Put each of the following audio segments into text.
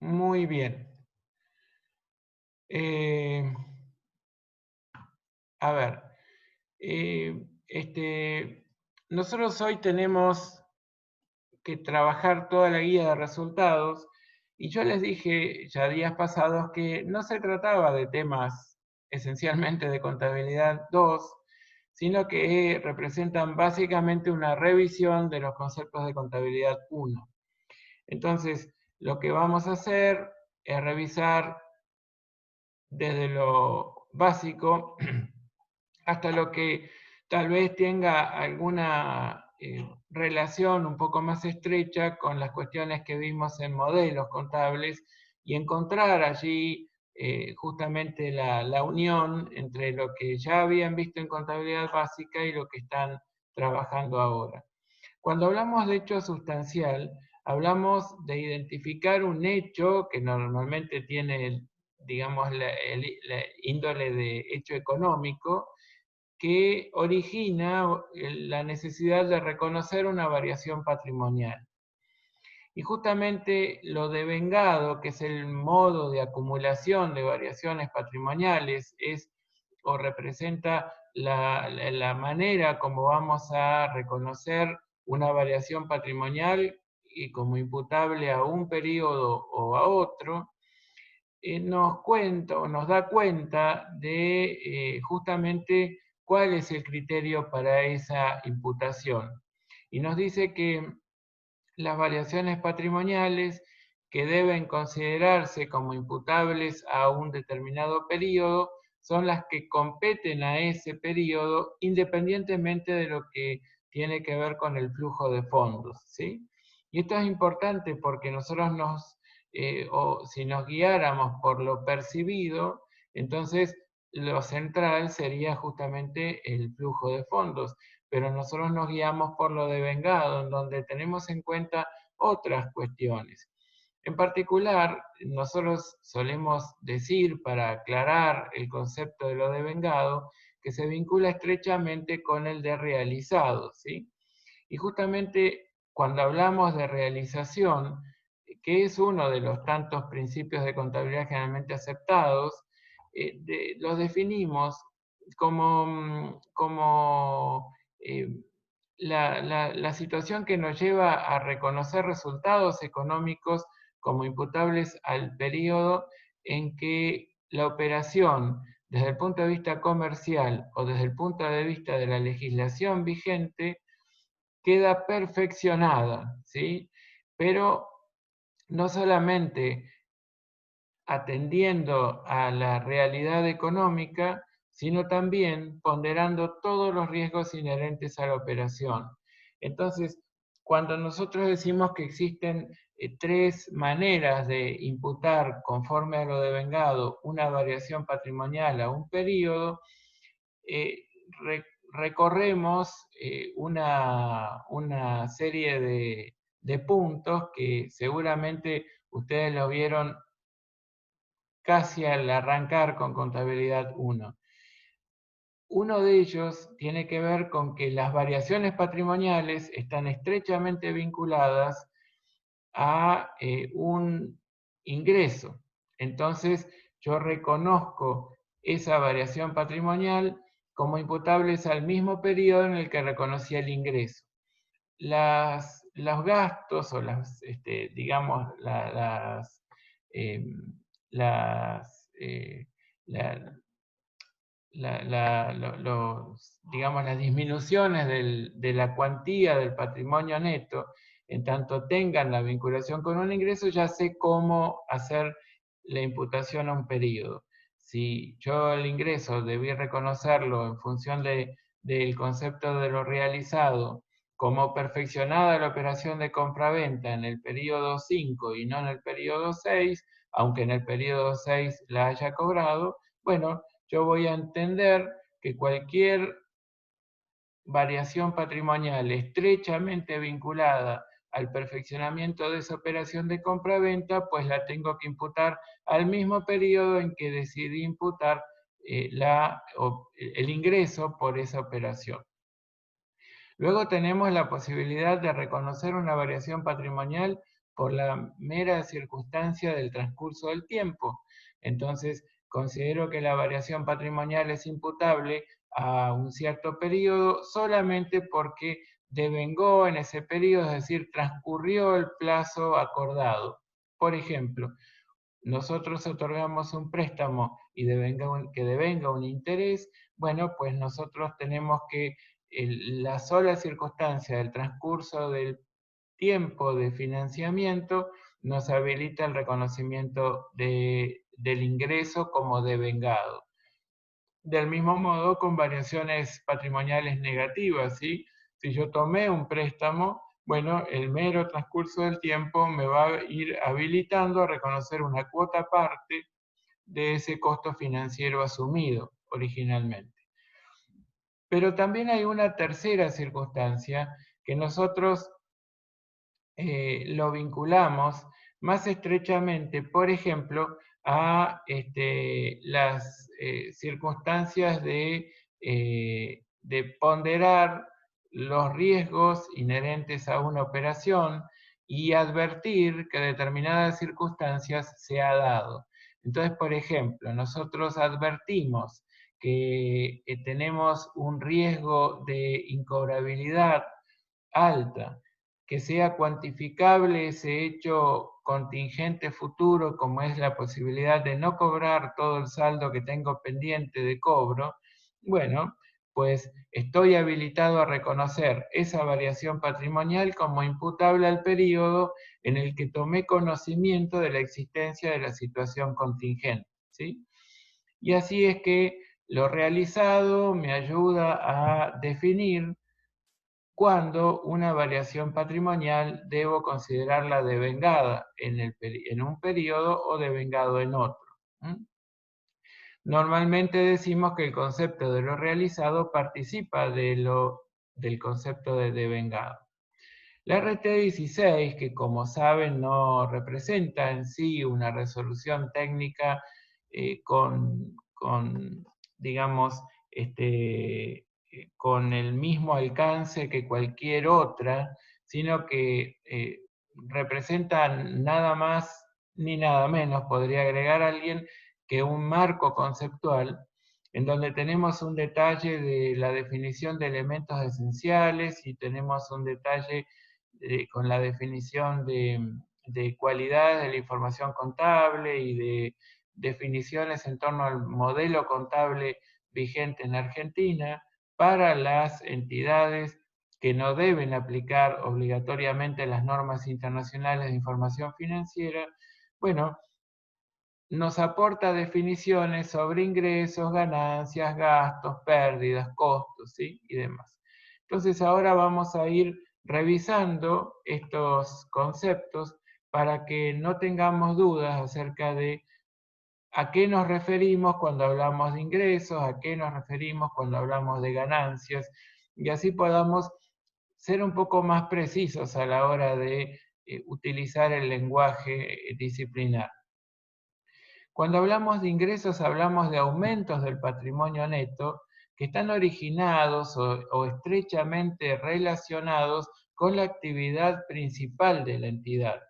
Muy bien. Eh, a ver, nosotros hoy tenemos que trabajar toda la guía de resultados y yo les dije ya días pasados que no se trataba de temas esencialmente de contabilidad 2, sino que representan básicamente una revisión de los conceptos de contabilidad 1. Entonces, lo que vamos a hacer es revisar desde lo básico hasta lo que tal vez tenga alguna relación un poco más estrecha con las cuestiones que vimos en modelos contables y encontrar allí justamente la unión entre lo que ya habían visto en contabilidad básica y lo que están trabajando ahora. Cuando hablamos de hecho sustancial, hablamos de identificar un hecho que normalmente tiene, digamos, la índole de hecho económico, que origina la necesidad de reconocer una variación patrimonial. Y justamente lo devengado, que es el modo de acumulación de variaciones patrimoniales, es o representa la manera como vamos a reconocer una variación patrimonial y como imputable a un periodo o a otro, nos cuenta o nos da cuenta de justamente cuál es el criterio para esa imputación. Y nos dice que las variaciones patrimoniales que deben considerarse como imputables a un determinado periodo son las que competen a ese periodo independientemente de lo que tiene que ver con el flujo de fondos, ¿sí? Y esto es importante porque nosotros o si nos guiáramos por lo percibido, entonces lo central sería justamente el flujo de fondos, pero nosotros nos guiamos por lo devengado, en donde tenemos en cuenta otras cuestiones. En particular, nosotros solemos decir, para aclarar el concepto de lo devengado, que se vincula estrechamente con el de realizado, ¿sí? Y justamente cuando hablamos de realización, que es uno de los tantos principios de contabilidad generalmente aceptados, los definimos como la situación que nos lleva a reconocer resultados económicos como imputables al periodo en que la operación, desde el punto de vista comercial o desde el punto de vista de la legislación vigente, queda perfeccionada, ¿sí? Pero no solamente atendiendo a la realidad económica, sino también ponderando todos los riesgos inherentes a la operación. Entonces, cuando nosotros decimos que existen tres maneras de imputar conforme a lo devengado una variación patrimonial a un periodo, eh, recorremos una serie de puntos que seguramente ustedes lo vieron casi al arrancar con contabilidad 1. Uno de ellos tiene que ver con que las variaciones patrimoniales están estrechamente vinculadas a un ingreso. Entonces, yo reconozco esa variación patrimonial como imputables al mismo periodo en el que reconocí el ingreso. Los gastos o digamos, eh, las, la- digamos, las disminuciones de la cuantía del patrimonio neto, en tanto tengan la vinculación con un ingreso, ya sé cómo hacer la imputación a un periodo. Si yo el ingreso debí reconocerlo en función del concepto de lo realizado, como perfeccionada la operación de compraventa en el periodo 5 y no en el periodo 6, aunque en el periodo 6 la haya cobrado, bueno, yo voy a entender que cualquier variación patrimonial estrechamente vinculada al perfeccionamiento de esa operación de compra-venta, pues la tengo que imputar al mismo periodo en que decidí imputar el ingreso por esa operación. Luego tenemos la posibilidad de reconocer una variación patrimonial por la mera circunstancia del transcurso del tiempo. Entonces, considero que la variación patrimonial es imputable a un cierto periodo solamente porque devengó en ese periodo, es decir, transcurrió el plazo acordado. Por ejemplo, nosotros otorgamos un préstamo y que devenga un interés, bueno, pues nosotros tenemos que la sola circunstancia del transcurso del tiempo de financiamiento nos habilita el reconocimiento del ingreso como devengado. Del mismo modo, con variaciones patrimoniales negativas, ¿sí? Si yo tomé un préstamo, bueno, el mero transcurso del tiempo me va a ir habilitando a reconocer una cuota parte de ese costo financiero asumido originalmente. Pero también hay una tercera circunstancia que nosotros lo vinculamos más estrechamente, por ejemplo, a las circunstancias de ponderar los riesgos inherentes a una operación y advertir que determinadas circunstancias se ha dado. Entonces, por ejemplo, nosotros advertimos que tenemos un riesgo de incobrabilidad alta, que sea cuantificable ese hecho contingente futuro, como es la posibilidad de no cobrar todo el saldo que tengo pendiente de cobro, bueno, pues estoy habilitado a reconocer esa variación patrimonial como imputable al periodo en el que tomé conocimiento de la existencia de la situación contingente, ¿sí? Y así es que lo realizado me ayuda a definir cuando una variación patrimonial debo considerarla devengada en un periodo o devengado en otro. Normalmente decimos que el concepto de lo realizado participa del concepto de devengado. La RT16, que como saben no representa en sí una resolución técnica con digamos, con el mismo alcance que cualquier otra, sino que representa nada más ni nada menos, podría agregar alguien, que un marco conceptual en donde tenemos un detalle de la definición de elementos esenciales y tenemos un detalle con la definición de cualidades de la información contable y de definiciones en torno al modelo contable vigente en Argentina para las entidades que no deben aplicar obligatoriamente las normas internacionales de información financiera, bueno, nos aporta definiciones sobre ingresos, ganancias, gastos, pérdidas, costos, ¿sí? Y demás. Entonces ahora vamos a ir revisando estos conceptos para que no tengamos dudas acerca de a qué nos referimos cuando hablamos de ingresos, a qué nos referimos cuando hablamos de ganancias, y así podamos ser un poco más precisos a la hora de utilizar el lenguaje disciplinar. Cuando hablamos de ingresos, hablamos de aumentos del patrimonio neto que están originados o estrechamente relacionados con la actividad principal de la entidad.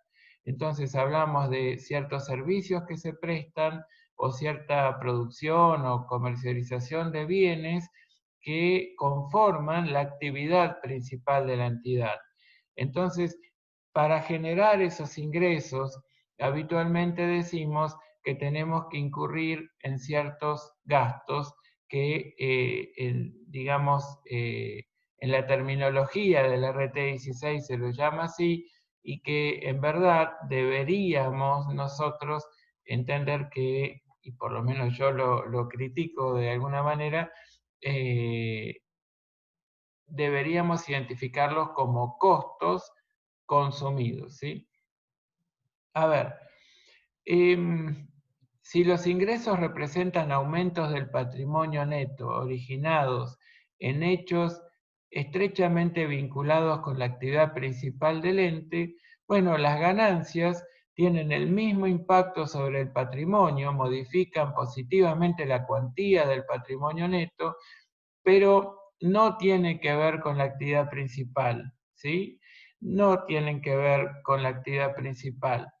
Entonces hablamos de ciertos servicios que se prestan o cierta producción o comercialización de bienes que conforman la actividad principal de la entidad. Entonces, para generar esos ingresos, habitualmente decimos que tenemos que incurrir en ciertos gastos que, digamos, en la terminología del RT16 se lo llama así, y que en verdad deberíamos nosotros entender que, y por lo menos yo lo critico de alguna manera, deberíamos identificarlos como costos consumidos, ¿sí? A ver, si los ingresos representan aumentos del patrimonio neto originados en hechos estrechamente vinculados con la actividad principal del ente, bueno, las ganancias tienen el mismo impacto sobre el patrimonio, modifican positivamente la cuantía del patrimonio neto, pero no tiene que ver con la actividad principal, ¿sí? no tienen que ver con la actividad principal.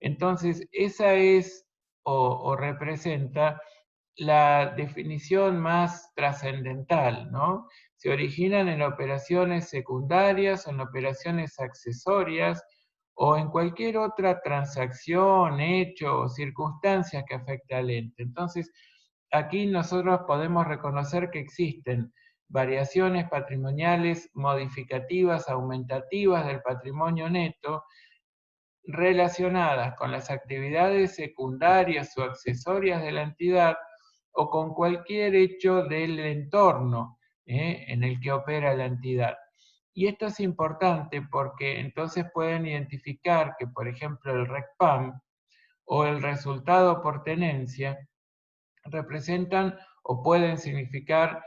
Entonces, esa es o representa la definición más trascendental, ¿no? Se originan en operaciones secundarias, en operaciones accesorias o en cualquier otra transacción, hecho o circunstancia que afecte al ente. Entonces, aquí nosotros podemos reconocer que existen variaciones patrimoniales modificativas, aumentativas del patrimonio neto, relacionadas con las actividades secundarias o accesorias de la entidad o con cualquier hecho del entorno en el que opera la entidad. Y esto es importante porque entonces pueden identificar que, por ejemplo, el RECPAM o el resultado por tenencia representan o pueden significar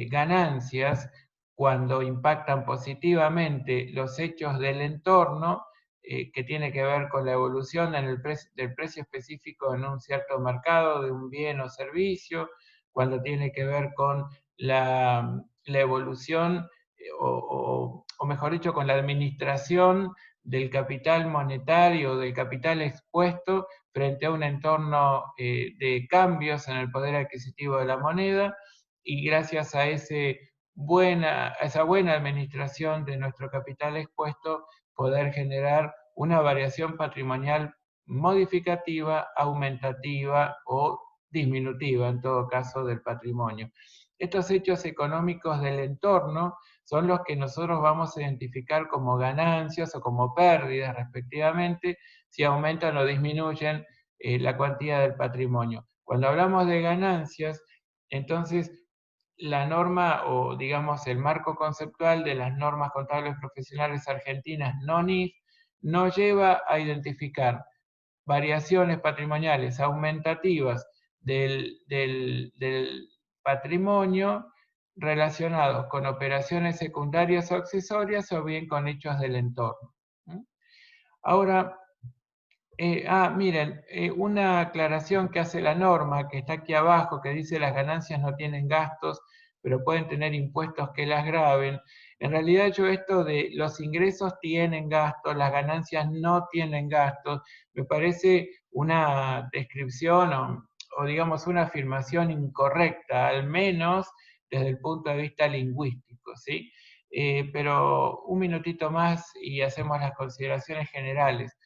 ganancias cuando impactan positivamente los hechos del entorno que tiene que ver con la evolución del precio específico en un cierto mercado de un bien o servicio, cuando tiene que ver con la evolución o mejor dicho, con la administración del capital monetario, del capital expuesto frente a un entorno de cambios en el poder adquisitivo de la moneda y gracias a esa buena administración de nuestro capital expuesto poder generar una variación patrimonial modificativa, aumentativa o disminutiva en todo caso del patrimonio. Estos hechos económicos del entorno son los que nosotros vamos a identificar como ganancias o como pérdidas respectivamente si aumentan o disminuyen la cuantía del patrimonio. Cuando hablamos de ganancias, entonces la norma o digamos el marco conceptual de las normas contables profesionales argentinas NONIF nos lleva a identificar variaciones patrimoniales aumentativas del patrimonio relacionados con operaciones secundarias o accesorias o bien con hechos del entorno. Ahora, miren, una aclaración que hace la norma, que está aquí abajo, que dice las ganancias no tienen gastos, pero pueden tener impuestos que las graven. En realidad yo esto de los ingresos tienen gastos, las ganancias no tienen gastos, me parece una descripción o digamos una afirmación incorrecta, al menos desde el punto de vista lingüístico, ¿sí? Pero un minutito más y hacemos las consideraciones generales.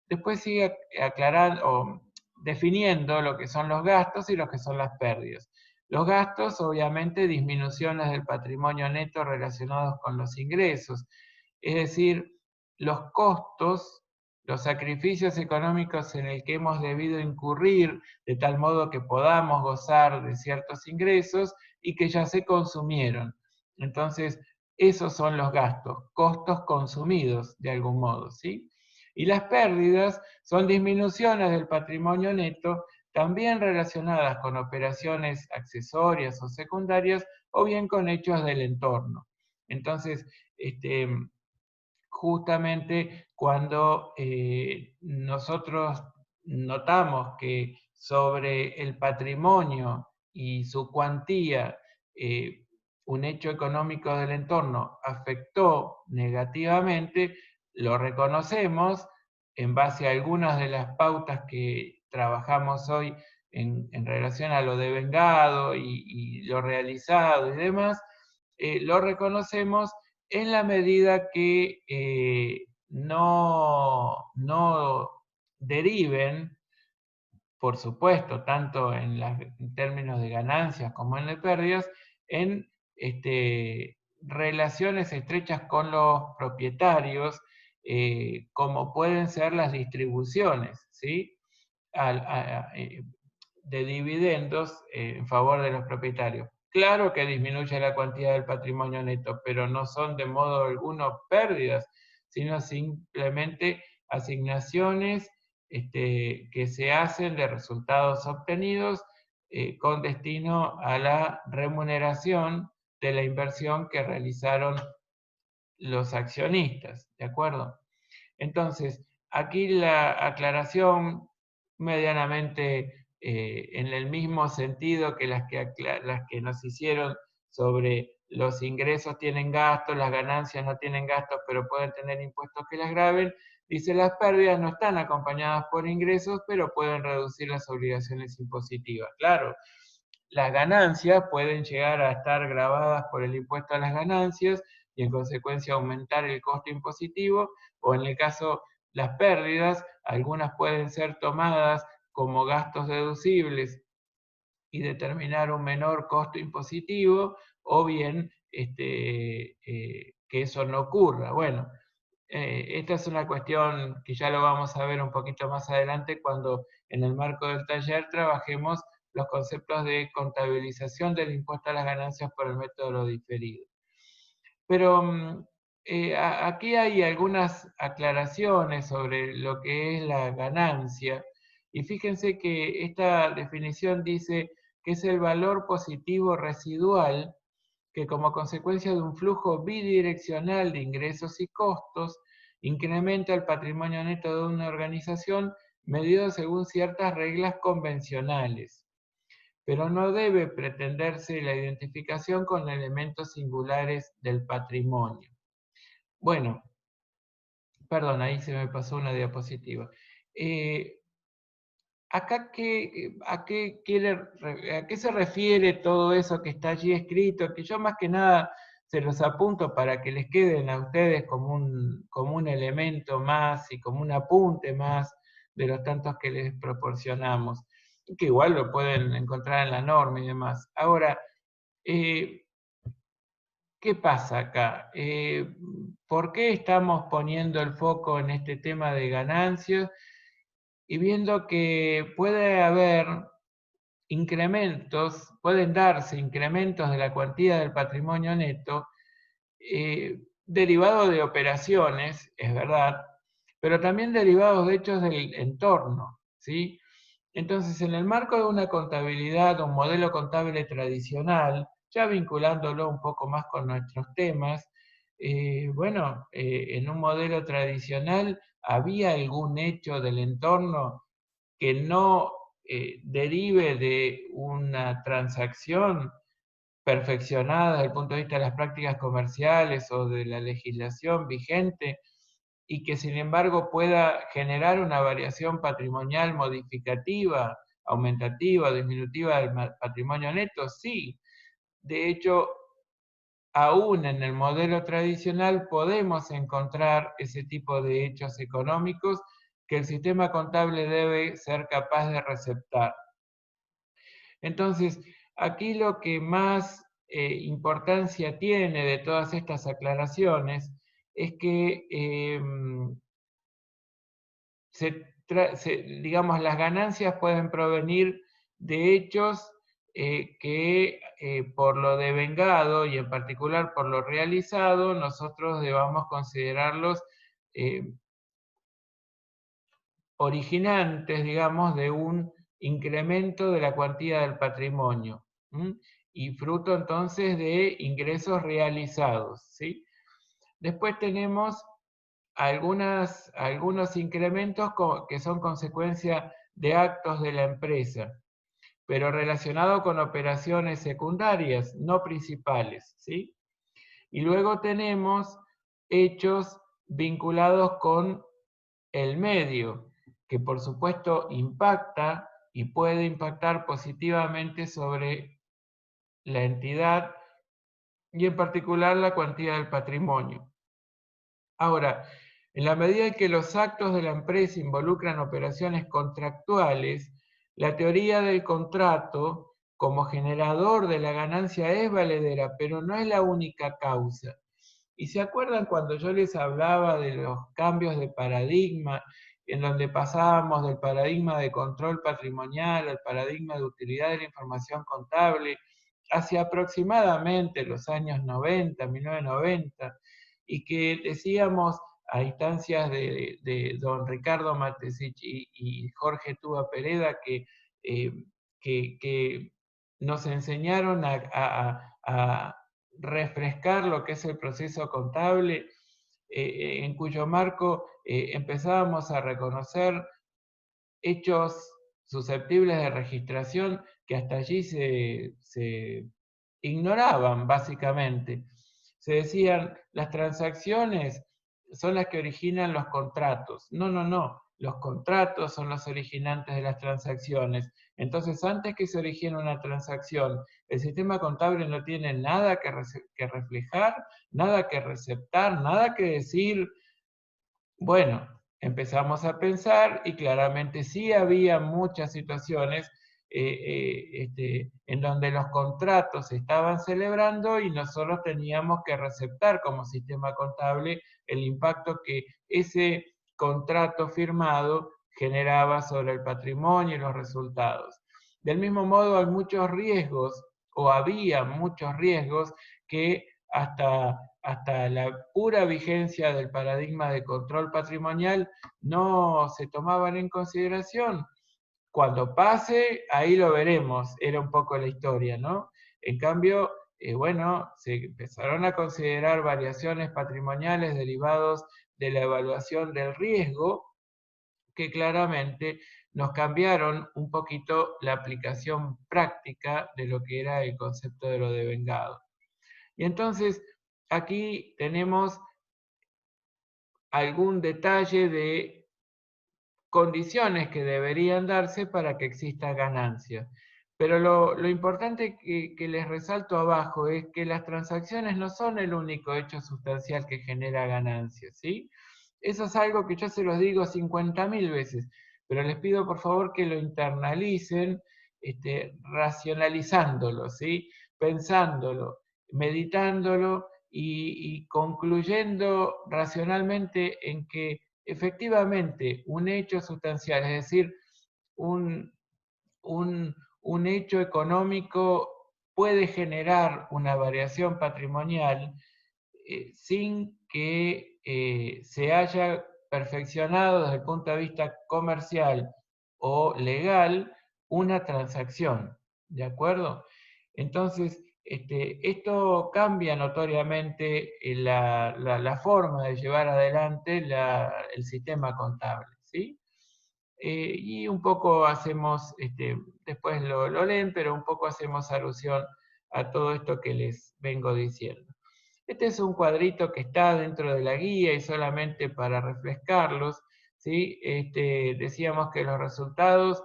Después sigue aclarando o definiendo lo que son los gastos y lo que son las pérdidas. Los gastos, obviamente, disminuciones del patrimonio neto relacionados con los ingresos, es decir, los costos, los sacrificios económicos en el que hemos debido incurrir de tal modo que podamos gozar de ciertos ingresos y que ya se consumieron. Entonces, esos son los gastos, costos consumidos de algún modo, ¿sí? Y las pérdidas son disminuciones del patrimonio neto, también relacionadas con operaciones accesorias o secundarias, o bien con hechos del entorno. Entonces, justamente cuando nosotros notamos que sobre el patrimonio y su cuantía, un hecho económico del entorno afectó negativamente, lo reconocemos en base a algunas de las pautas que trabajamos hoy en relación a lo devengado y lo realizado y demás, lo reconocemos en la medida que no deriven, por supuesto, tanto en términos de ganancias como en de pérdidas, en relaciones estrechas con los propietarios, como pueden ser las distribuciones, ¿sí? De dividendos en favor de los propietarios. Claro que disminuye la cuantía del patrimonio neto, pero no son de modo alguno pérdidas, sino simplemente asignaciones que se hacen de resultados obtenidos con destino a la remuneración de la inversión que realizaron los accionistas, ¿de acuerdo? Entonces, aquí la aclaración medianamente en el mismo sentido que las que nos hicieron sobre los ingresos tienen gastos, las ganancias no tienen gastos, pero pueden tener impuestos que las graven. Dice, las pérdidas no están acompañadas por ingresos, pero pueden reducir las obligaciones impositivas. Claro, las ganancias pueden llegar a estar gravadas por el impuesto a las ganancias y en consecuencia aumentar el costo impositivo, o en el caso las pérdidas, algunas pueden ser tomadas como gastos deducibles y determinar un menor costo impositivo, o bien que eso no ocurra. Bueno, esta es una cuestión que ya lo vamos a ver un poquito más adelante cuando en el marco del taller trabajemos los conceptos de contabilización del impuesto a las ganancias por el método de lo diferido. Pero aquí hay algunas aclaraciones sobre lo que es la ganancia. Y fíjense que esta definición dice que es el valor positivo residual que como consecuencia de un flujo bidireccional de ingresos y costos incrementa el patrimonio neto de una organización medido según ciertas reglas convencionales, pero no debe pretenderse la identificación con elementos singulares del patrimonio. Bueno, perdón, ahí se me pasó una diapositiva. Acá, ¿a qué se refiere todo eso que está allí escrito? Que yo más que nada se los apunto para que les queden a ustedes como un elemento más y como un apunte más de los tantos que les proporcionamos, que igual lo pueden encontrar en la norma y demás. Ahora, ¿qué pasa acá? ¿Por qué estamos poniendo el foco en este tema de ganancias y viendo que puede haber incrementos, pueden darse incrementos de la cuantía del patrimonio neto derivados de operaciones, es verdad, pero también derivados de hechos del entorno, ¿sí? Entonces, en el marco de una contabilidad, un modelo contable tradicional, ya vinculándolo un poco más con nuestros temas, en un modelo tradicional había algún hecho del entorno que no derive de una transacción perfeccionada desde el punto de vista de las prácticas comerciales o de la legislación vigente y que sin embargo pueda generar una variación patrimonial modificativa, aumentativa, disminutiva del patrimonio neto, sí. De hecho, aún en el modelo tradicional podemos encontrar ese tipo de hechos económicos que el sistema contable debe ser capaz de receptar. Entonces, aquí lo que más importancia tiene de todas estas aclaraciones es que digamos, las ganancias pueden provenir de hechos que por lo devengado y en particular por lo realizado, nosotros debamos considerarlos originantes, digamos, de un incremento de la cuantía del patrimonio, y fruto entonces de ingresos realizados, ¿sí? Después tenemos algunos incrementos que son consecuencia de actos de la empresa, pero relacionados con operaciones secundarias, no principales, ¿sí? Y luego tenemos hechos vinculados con el medio, que por supuesto impacta y puede impactar positivamente sobre la entidad y en particular la cuantía del patrimonio. Ahora, en la medida en que los actos de la empresa involucran operaciones contractuales, la teoría del contrato como generador de la ganancia es valedera, pero no es la única causa. ¿Y se acuerdan cuando yo les hablaba de los cambios de paradigma, en donde pasábamos del paradigma de control patrimonial al paradigma de utilidad de la información contable hacia aproximadamente los años 90, 1990, y que decíamos a instancias de don Ricardo Matesich y Jorge Túa Pereda eh, que nos enseñaron a refrescar lo que es el proceso contable, en cuyo marco empezábamos a reconocer hechos susceptibles de registración que hasta allí se ignoraban básicamente. Se decían, las transacciones son las que originan los contratos. No, no, no. Los contratos son los originantes de las transacciones. Entonces, antes que se origine una transacción, el sistema contable no tiene nada que reflejar, nada que receptar, nada que decir. Bueno, empezamos a pensar y claramente sí había muchas situaciones en donde los contratos se estaban celebrando y nosotros teníamos que receptar como sistema contable el impacto que ese contrato firmado generaba sobre el patrimonio y los resultados. Del mismo modo, hay muchos riesgos, o había muchos riesgos, que hasta la pura vigencia del paradigma de control patrimonial no se tomaban en consideración. Cuando pase, ahí lo veremos, era un poco la historia, ¿no? En cambio, bueno, se empezaron a considerar variaciones patrimoniales derivados de la evaluación del riesgo, que claramente nos cambiaron un poquito la aplicación práctica de lo que era el concepto de lo devengado. Y entonces, aquí tenemos algún detalle de condiciones que deberían darse para que exista ganancia. Pero lo importante que les resalto abajo es que las transacciones no son el único hecho sustancial que genera ganancia, ¿sí? Eso es algo que yo se los digo 50.000 veces, pero les pido por favor que lo internalicen, racionalizándolo, ¿sí? Pensándolo, meditándolo y concluyendo racionalmente en que efectivamente un hecho sustancial, es decir, un, un hecho económico puede generar una variación patrimonial sin que se haya perfeccionado desde el punto de vista comercial o legal una transacción, ¿de acuerdo? Entonces, esto cambia notoriamente la forma de llevar adelante el sistema contable, ¿sí? Y un poco hacemos, después lo leen, pero un poco hacemos alusión a todo esto que les vengo diciendo. Este es un cuadrito que está dentro de la guía y solamente para refrescarlos, ¿sí? Decíamos que los resultados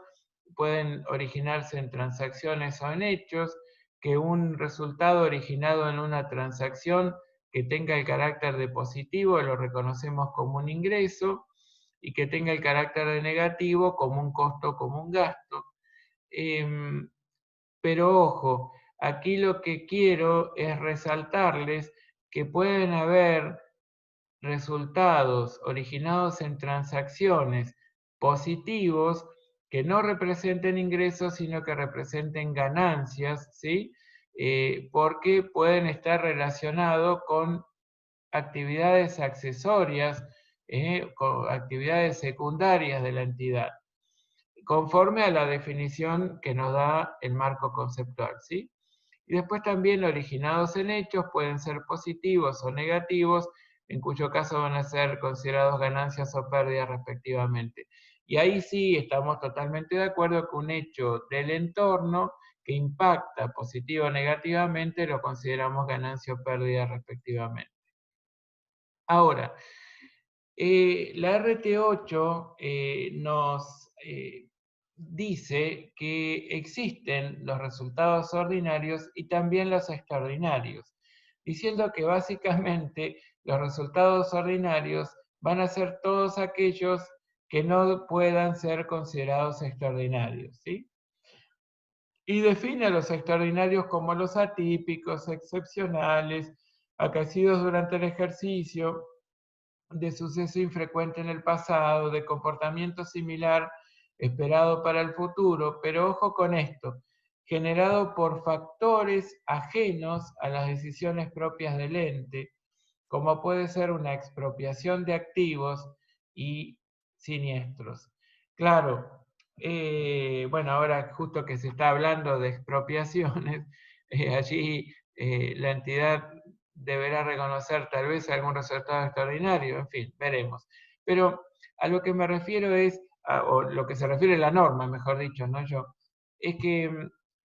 pueden originarse en transacciones o en hechos, que un resultado originado en una transacción que tenga el carácter de positivo lo reconocemos como un ingreso, y que tenga el carácter de negativo como un costo, como un gasto. Pero ojo, aquí lo que quiero es resaltarles que pueden haber resultados originados en transacciones positivos que no representen ingresos, sino que representen ganancias, ¿sí? Porque pueden estar relacionados con actividades accesorias, con actividades secundarias de la entidad, conforme a la definición que nos da el marco conceptual, ¿sí? Y después también originados en hechos pueden ser positivos o negativos, en cuyo caso van a ser considerados ganancias o pérdidas respectivamente. Y ahí sí estamos totalmente de acuerdo que un hecho del entorno que impacta positivo o negativamente lo consideramos ganancia o pérdida respectivamente. Ahora, la RT8 nos dice que existen los resultados ordinarios y también los extraordinarios, diciendo que básicamente los resultados ordinarios van a ser todos aquellos que no puedan ser considerados extraordinarios, ¿sí? Y define a los extraordinarios como los atípicos, excepcionales, acaecidos durante el ejercicio, de suceso infrecuente en el pasado, de comportamiento similar esperado para el futuro, pero ojo con esto, generado por factores ajenos a las decisiones propias del ente, como puede ser una expropiación de activos y siniestros. Claro, bueno, ahora justo que se está hablando de expropiaciones, allí la entidad deberá reconocer tal vez algún resultado extraordinario, en fin, veremos. Pero a lo que me refiero es, o lo que se refiere a la norma, mejor dicho, no yo, es que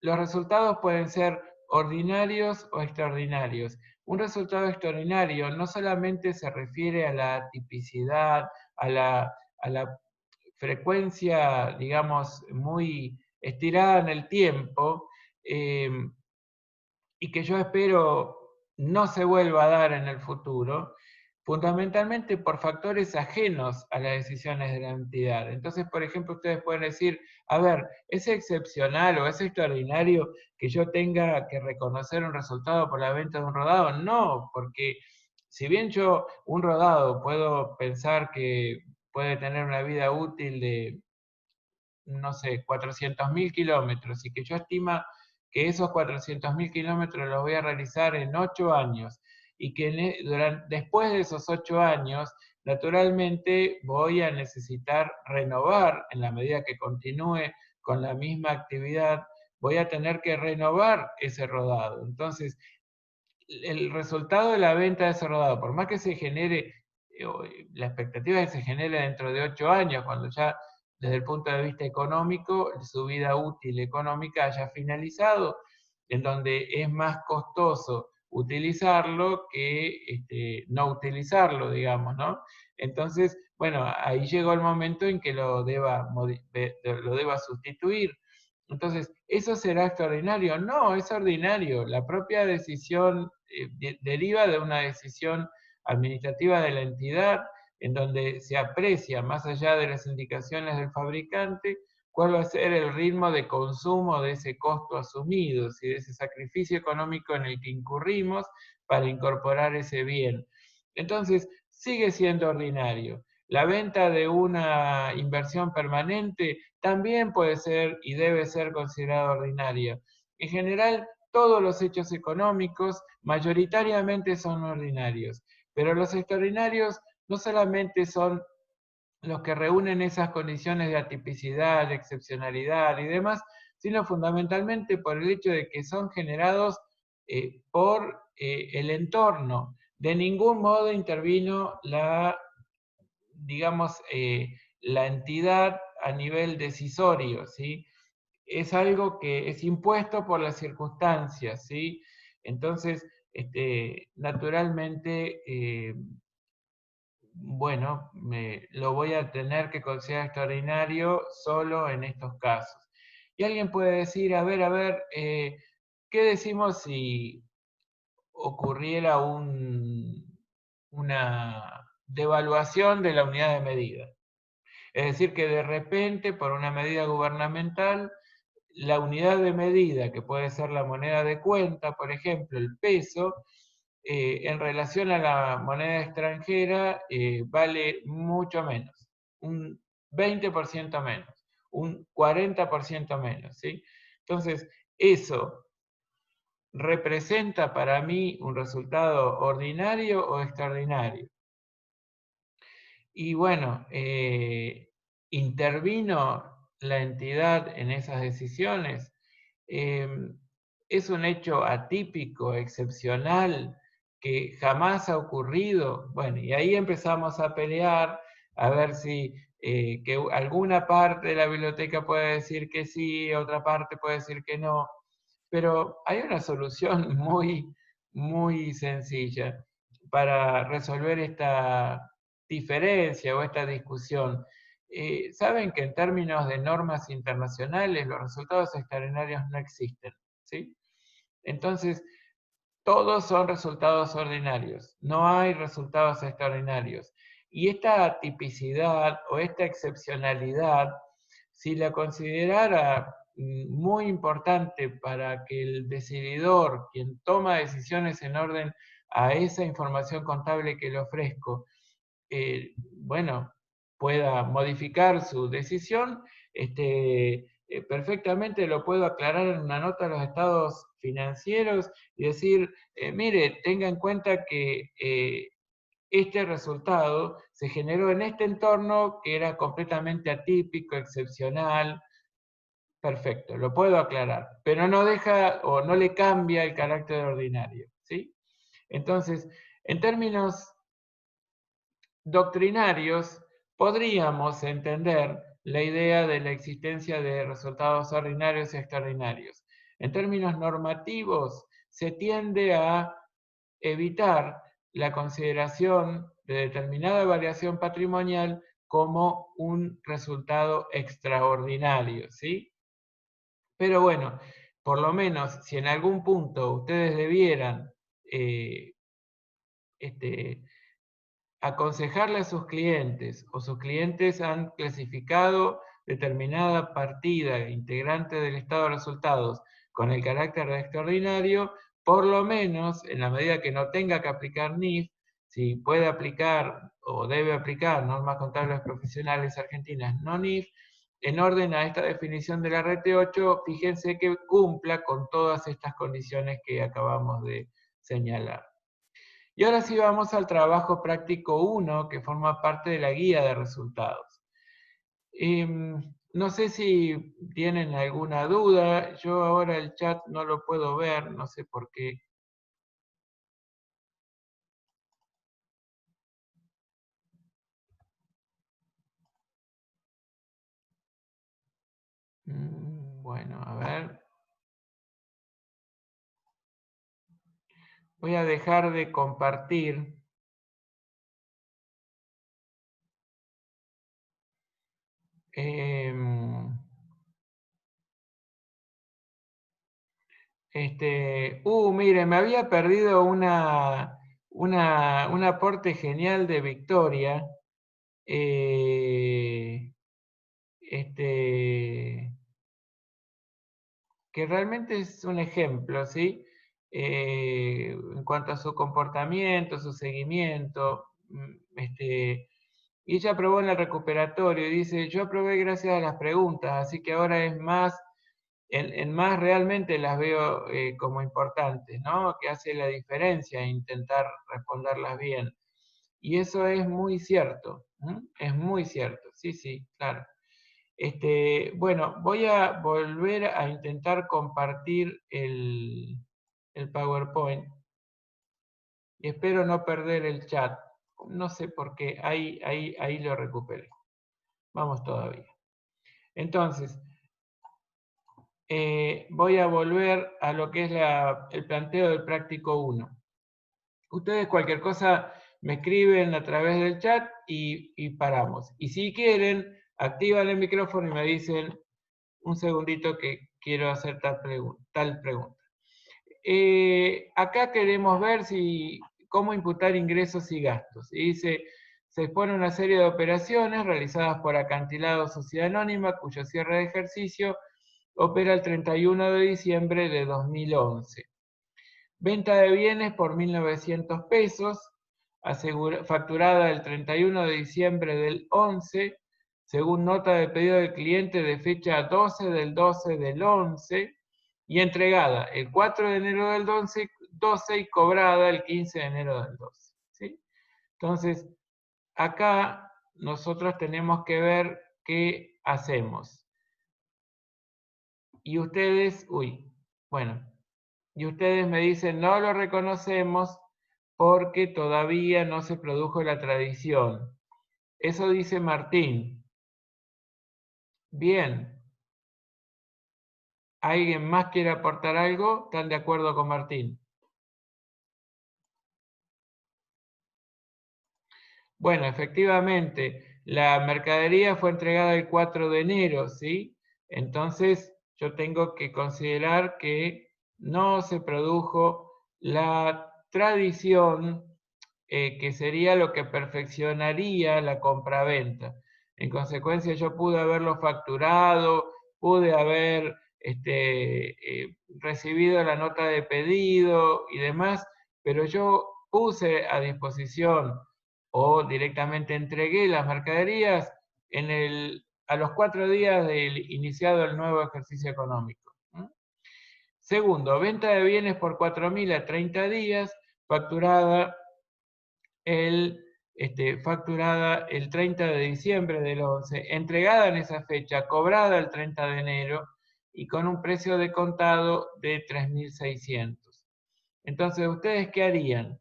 los resultados pueden ser ordinarios o extraordinarios. Un resultado extraordinario no solamente se refiere a la tipicidad, a la frecuencia, digamos, muy estirada en el tiempo, eh, y que yo espero no se vuelva a dar en el futuro, fundamentalmente por factores ajenos a las decisiones de la entidad. Entonces, por ejemplo, ustedes pueden decir, a ver, ¿es excepcional o es extraordinario que yo tenga que reconocer un resultado por la venta de un rodado? No, porque si bien yo un rodado puedo pensar que puede tener una vida útil de, no sé, 400.000 kilómetros y que yo estima que esos 400.000 kilómetros los voy a realizar en 8 años y que después de esos 8 años, naturalmente voy a necesitar renovar, en la medida que continúe con la misma actividad, voy a tener que renovar ese rodado. Entonces, el resultado de la venta de ese rodado, por más que se genere, la expectativa es que se genere dentro de 8 años, cuando ya desde el punto de vista económico, su vida útil económica haya finalizado, en donde es más costoso utilizarlo que no utilizarlo, digamos, ¿no? Entonces, bueno, ahí llegó el momento en que lo deba sustituir. Entonces, ¿eso será extraordinario? No, es ordinario. La propia decisión deriva de una decisión administrativa de la entidad en donde se aprecia, más allá de las indicaciones del fabricante, cuál va a ser el ritmo de consumo de ese costo asumido, y de ese sacrificio económico en el que incurrimos para incorporar ese bien. Entonces, sigue siendo ordinario. La venta de una inversión permanente también puede ser y debe ser considerada ordinaria. En general, todos los hechos económicos mayoritariamente son ordinarios, pero los extraordinarios no solamente son los que reúnen esas condiciones de atipicidad, de excepcionalidad y demás, sino fundamentalmente por el hecho de que son generados por el entorno. De ningún modo intervino digamos, la entidad a nivel decisorio, ¿sí? Es algo que es impuesto por las circunstancias, ¿sí? Entonces, naturalmente, bueno, lo voy a tener que considerar extraordinario solo en estos casos. Y alguien puede decir, a ver, ¿qué decimos si ocurriera una devaluación de la unidad de medida? Es decir, que de repente, por una medida gubernamental, la unidad de medida, que puede ser la moneda de cuenta, por ejemplo, el peso, en relación a la moneda extranjera, vale mucho menos, un 20% menos, un 40% menos, ¿sí? Entonces, eso representa para mí un resultado ordinario o extraordinario. Y bueno, intervino la entidad en esas decisiones. Es un hecho atípico, excepcional, que jamás ha ocurrido. Bueno, y ahí empezamos a pelear a ver si que alguna parte de la biblioteca puede decir que sí, otra parte puede decir que no. Pero hay una solución muy sencilla para resolver esta diferencia o esta discusión. Saben que en términos de normas internacionales los resultados extraordinarios no existen, ¿sí? Entonces, todos son resultados ordinarios, no hay resultados extraordinarios. Y esta tipicidad o esta excepcionalidad, si la considerara muy importante para que el decididor, quien toma decisiones en orden a esa información contable que le ofrezco, bueno, pueda modificar su decisión, perfectamente lo puedo aclarar en una nota a los estados financieros y decir, mire, tenga en cuenta que este resultado se generó en este entorno que era completamente atípico, excepcional, perfecto, lo puedo aclarar, pero no deja o no le cambia el carácter ordinario, ¿sí? Entonces, en términos doctrinarios, podríamos entender la idea de la existencia de resultados ordinarios y extraordinarios. En términos normativos, se tiende a evitar la consideración de determinada variación patrimonial como un resultado extraordinario, ¿sí? Pero bueno, por lo menos si en algún punto ustedes debieran este, aconsejarle a sus clientes o sus clientes han clasificado determinada partida integrante del estado de resultados con el carácter de extraordinario, por lo menos en la medida que no tenga que aplicar NIF, si puede aplicar o debe aplicar normas contables profesionales argentinas no NIF, en orden a esta definición de la RT8, fíjense que cumpla con todas estas condiciones que acabamos de señalar. Y ahora sí vamos al trabajo práctico 1, que forma parte de la guía de resultados. No sé si tienen alguna duda, yo ahora el chat no lo puedo ver, no sé por qué. Bueno, a ver. Voy a dejar de compartir. Mire, me había perdido un aporte genial de Victoria. Que realmente es un ejemplo, ¿sí? En cuanto a su comportamiento, su seguimiento. Y ella aprobó en el recuperatorio y dice, yo aprobé gracias a las preguntas, así que ahora es más, en más realmente las veo como importantes, ¿no? Que hace la diferencia intentar responderlas bien. Y eso es muy cierto, es muy cierto, sí, sí, claro. Bueno, voy a volver a intentar compartir el PowerPoint y espero no perder el chat. No sé por qué, ahí lo recuperé. Vamos todavía. Entonces, voy a volver a lo que es el planteo del práctico 1. Ustedes cualquier cosa me escriben a través del chat y paramos. Y si quieren, activan el micrófono y me dicen, un segundito que quiero hacer tal pregunta. Acá queremos ver cómo imputar ingresos y gastos. Y dice, se expone una serie de operaciones realizadas por Acantilado Sociedad Anónima, cuyo cierre de ejercicio opera el 31 de diciembre de 2011. Venta de bienes por 1.900 pesos, facturada el 31 de diciembre del 11, según nota de pedido del cliente de fecha 12 del 12 del 11, y entregada el 4 de enero del 12 y cobrada el 15 de enero del 12. ¿Sí? Entonces, acá nosotros tenemos que ver qué hacemos. Y ustedes, bueno, y ustedes me dicen, no lo reconocemos porque todavía no se produjo la tradición. Eso dice Martín. Bien. ¿Alguien más quiere aportar algo? ¿Están de acuerdo con Martín? Bueno, efectivamente, la mercadería fue entregada el 4 de enero, ¿sí? Entonces, yo tengo que considerar que no se produjo la tradición que sería lo que perfeccionaría la compraventa. En consecuencia, yo pude haberlo facturado, pude haber recibido la nota de pedido y demás, pero yo puse a disposición o directamente entregué las mercaderías a los 4 días del iniciado el nuevo ejercicio económico. Segundo, venta de bienes por 4.000 a 30 días, facturada facturada el 30 de diciembre del 11, entregada en esa fecha, cobrada el 30 de enero y con un precio de contado de 3.600. Entonces, ¿ustedes qué harían?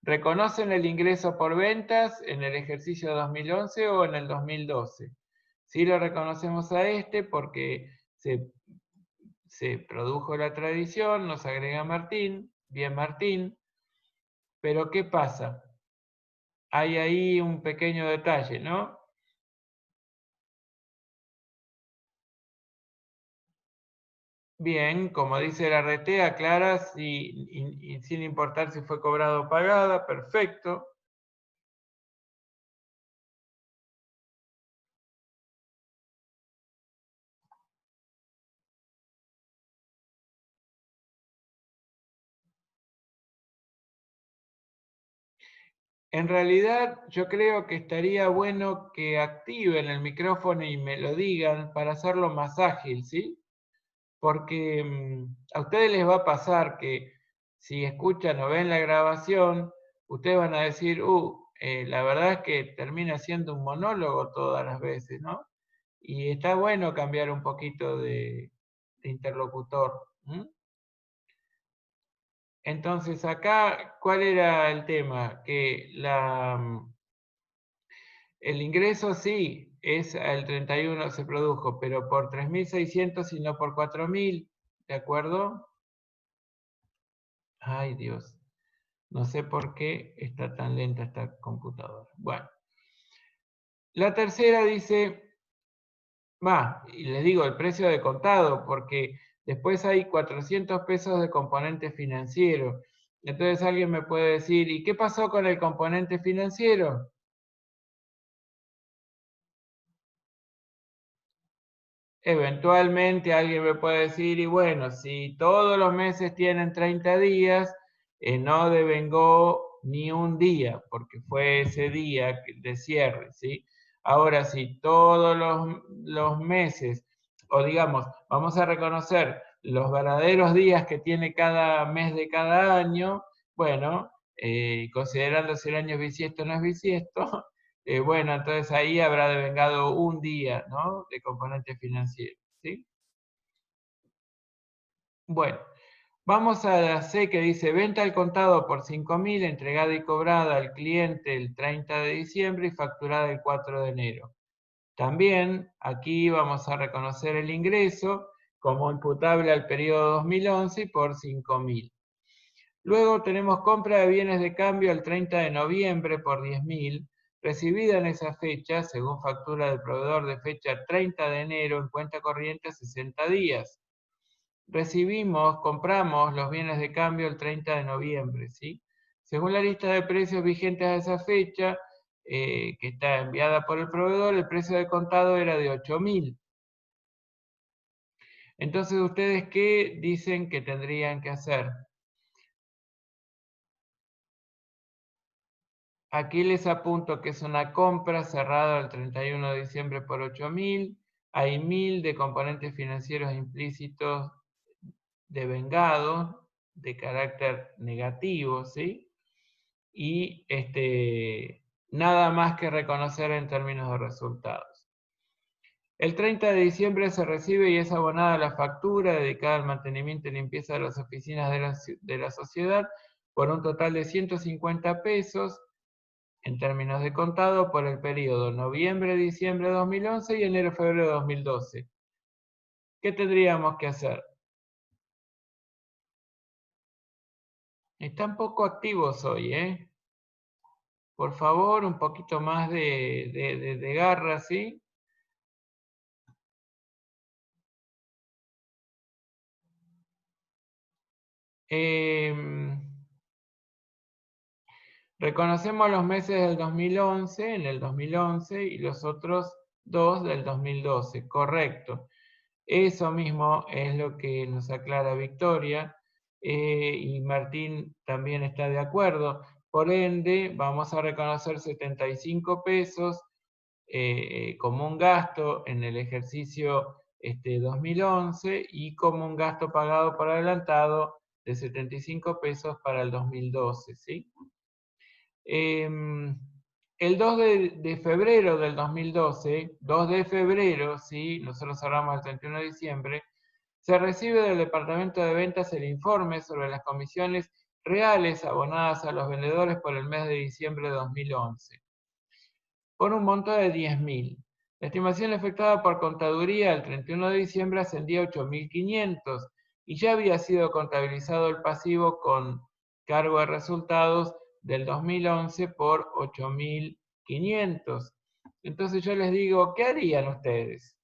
¿Reconocen el ingreso por ventas en el ejercicio 2011 o en el 2012? Sí lo reconocemos a este porque se produjo la tradición, nos agrega Martín, bien Martín, pero ¿qué pasa? Hay ahí un pequeño detalle, ¿no? Bien, como dice la RT, aclara y sin importar si fue cobrado o pagada, perfecto. En realidad, yo creo que estaría bueno que activen el micrófono y me lo digan para hacerlo más ágil, ¿sí? Porque a ustedes les va a pasar que si escuchan o ven la grabación, ustedes van a decir, la verdad es que termina siendo un monólogo todas las veces, ¿no? Y está bueno cambiar un poquito de interlocutor. Entonces, acá, ¿cuál era el tema? Que el ingreso sí, es el 31 se produjo, pero por 3.600 y no por 4.000, ¿de acuerdo? Ay, Dios, no sé por qué está tan lenta esta computadora. Bueno, la tercera dice, y les digo el precio de contado, porque después hay 400 pesos de componente financiero. Entonces alguien me puede decir, ¿y qué pasó con el componente financiero? Eventualmente alguien me puede decir, y bueno, si todos los meses tienen 30 días, no devengó ni un día, porque fue ese día de cierre, ¿sí? Ahora, si todos los meses, o digamos, vamos a reconocer los verdaderos días que tiene cada mes de cada año, bueno, considerando si el año es bisiesto o no es bisiesto, bueno, entonces ahí habrá devengado un día, ¿no? De componente financiero, ¿sí? Bueno, vamos a la C que dice venta al contado por 5.000, entregada y cobrada al cliente el 30 de diciembre y facturada el 4 de enero. También aquí vamos a reconocer el ingreso como imputable al periodo 2011 y por 5.000. Luego tenemos compra de bienes de cambio el 30 de noviembre por 10.000, recibida en esa fecha, según factura del proveedor de fecha 30 de enero en cuenta corriente a 60 días. Compramos los bienes de cambio el 30 de noviembre, ¿sí? Según la lista de precios vigentes a esa fecha, que está enviada por el proveedor, el precio de contado era de 8.000. Entonces, ¿ustedes qué dicen que tendrían que hacer? Aquí les apunto que es una compra cerrada el 31 de diciembre por 8.000. Hay 1.000 de componentes financieros implícitos devengados de carácter negativo, ¿sí? Y nada más que reconocer en términos de resultados. El 30 de diciembre se recibe y es abonada la factura dedicada al mantenimiento y limpieza de las oficinas de la sociedad por un total de 150 pesos en términos de contado por el periodo noviembre-diciembre de 2011 y enero-febrero de 2012. ¿Qué tendríamos que hacer? Están poco activos hoy, ¿eh? Por favor, un poquito más de garra, ¿sí? Reconocemos los meses del 2011 en el 2011 y los otros dos del 2012, correcto. Eso mismo es lo que nos aclara Victoria y Martín también está de acuerdo. Por ende, vamos a reconocer 75 pesos como un gasto en el ejercicio 2011 y como un gasto pagado por adelantado de 75 pesos para el 2012, ¿sí? El 2 de febrero del 2012, 2 de febrero, ¿sí? Nosotros cerramos el 31 de diciembre, se recibe del Departamento de Ventas el informe sobre las comisiones reales abonadas a los vendedores por el mes de diciembre de 2011, por un monto de 10.000. La estimación efectuada por contaduría el 31 de diciembre ascendía a 8.500 y ya había sido contabilizado el pasivo con cargo de resultados del 2011 por 8.500. Entonces yo les digo, ¿qué harían ustedes?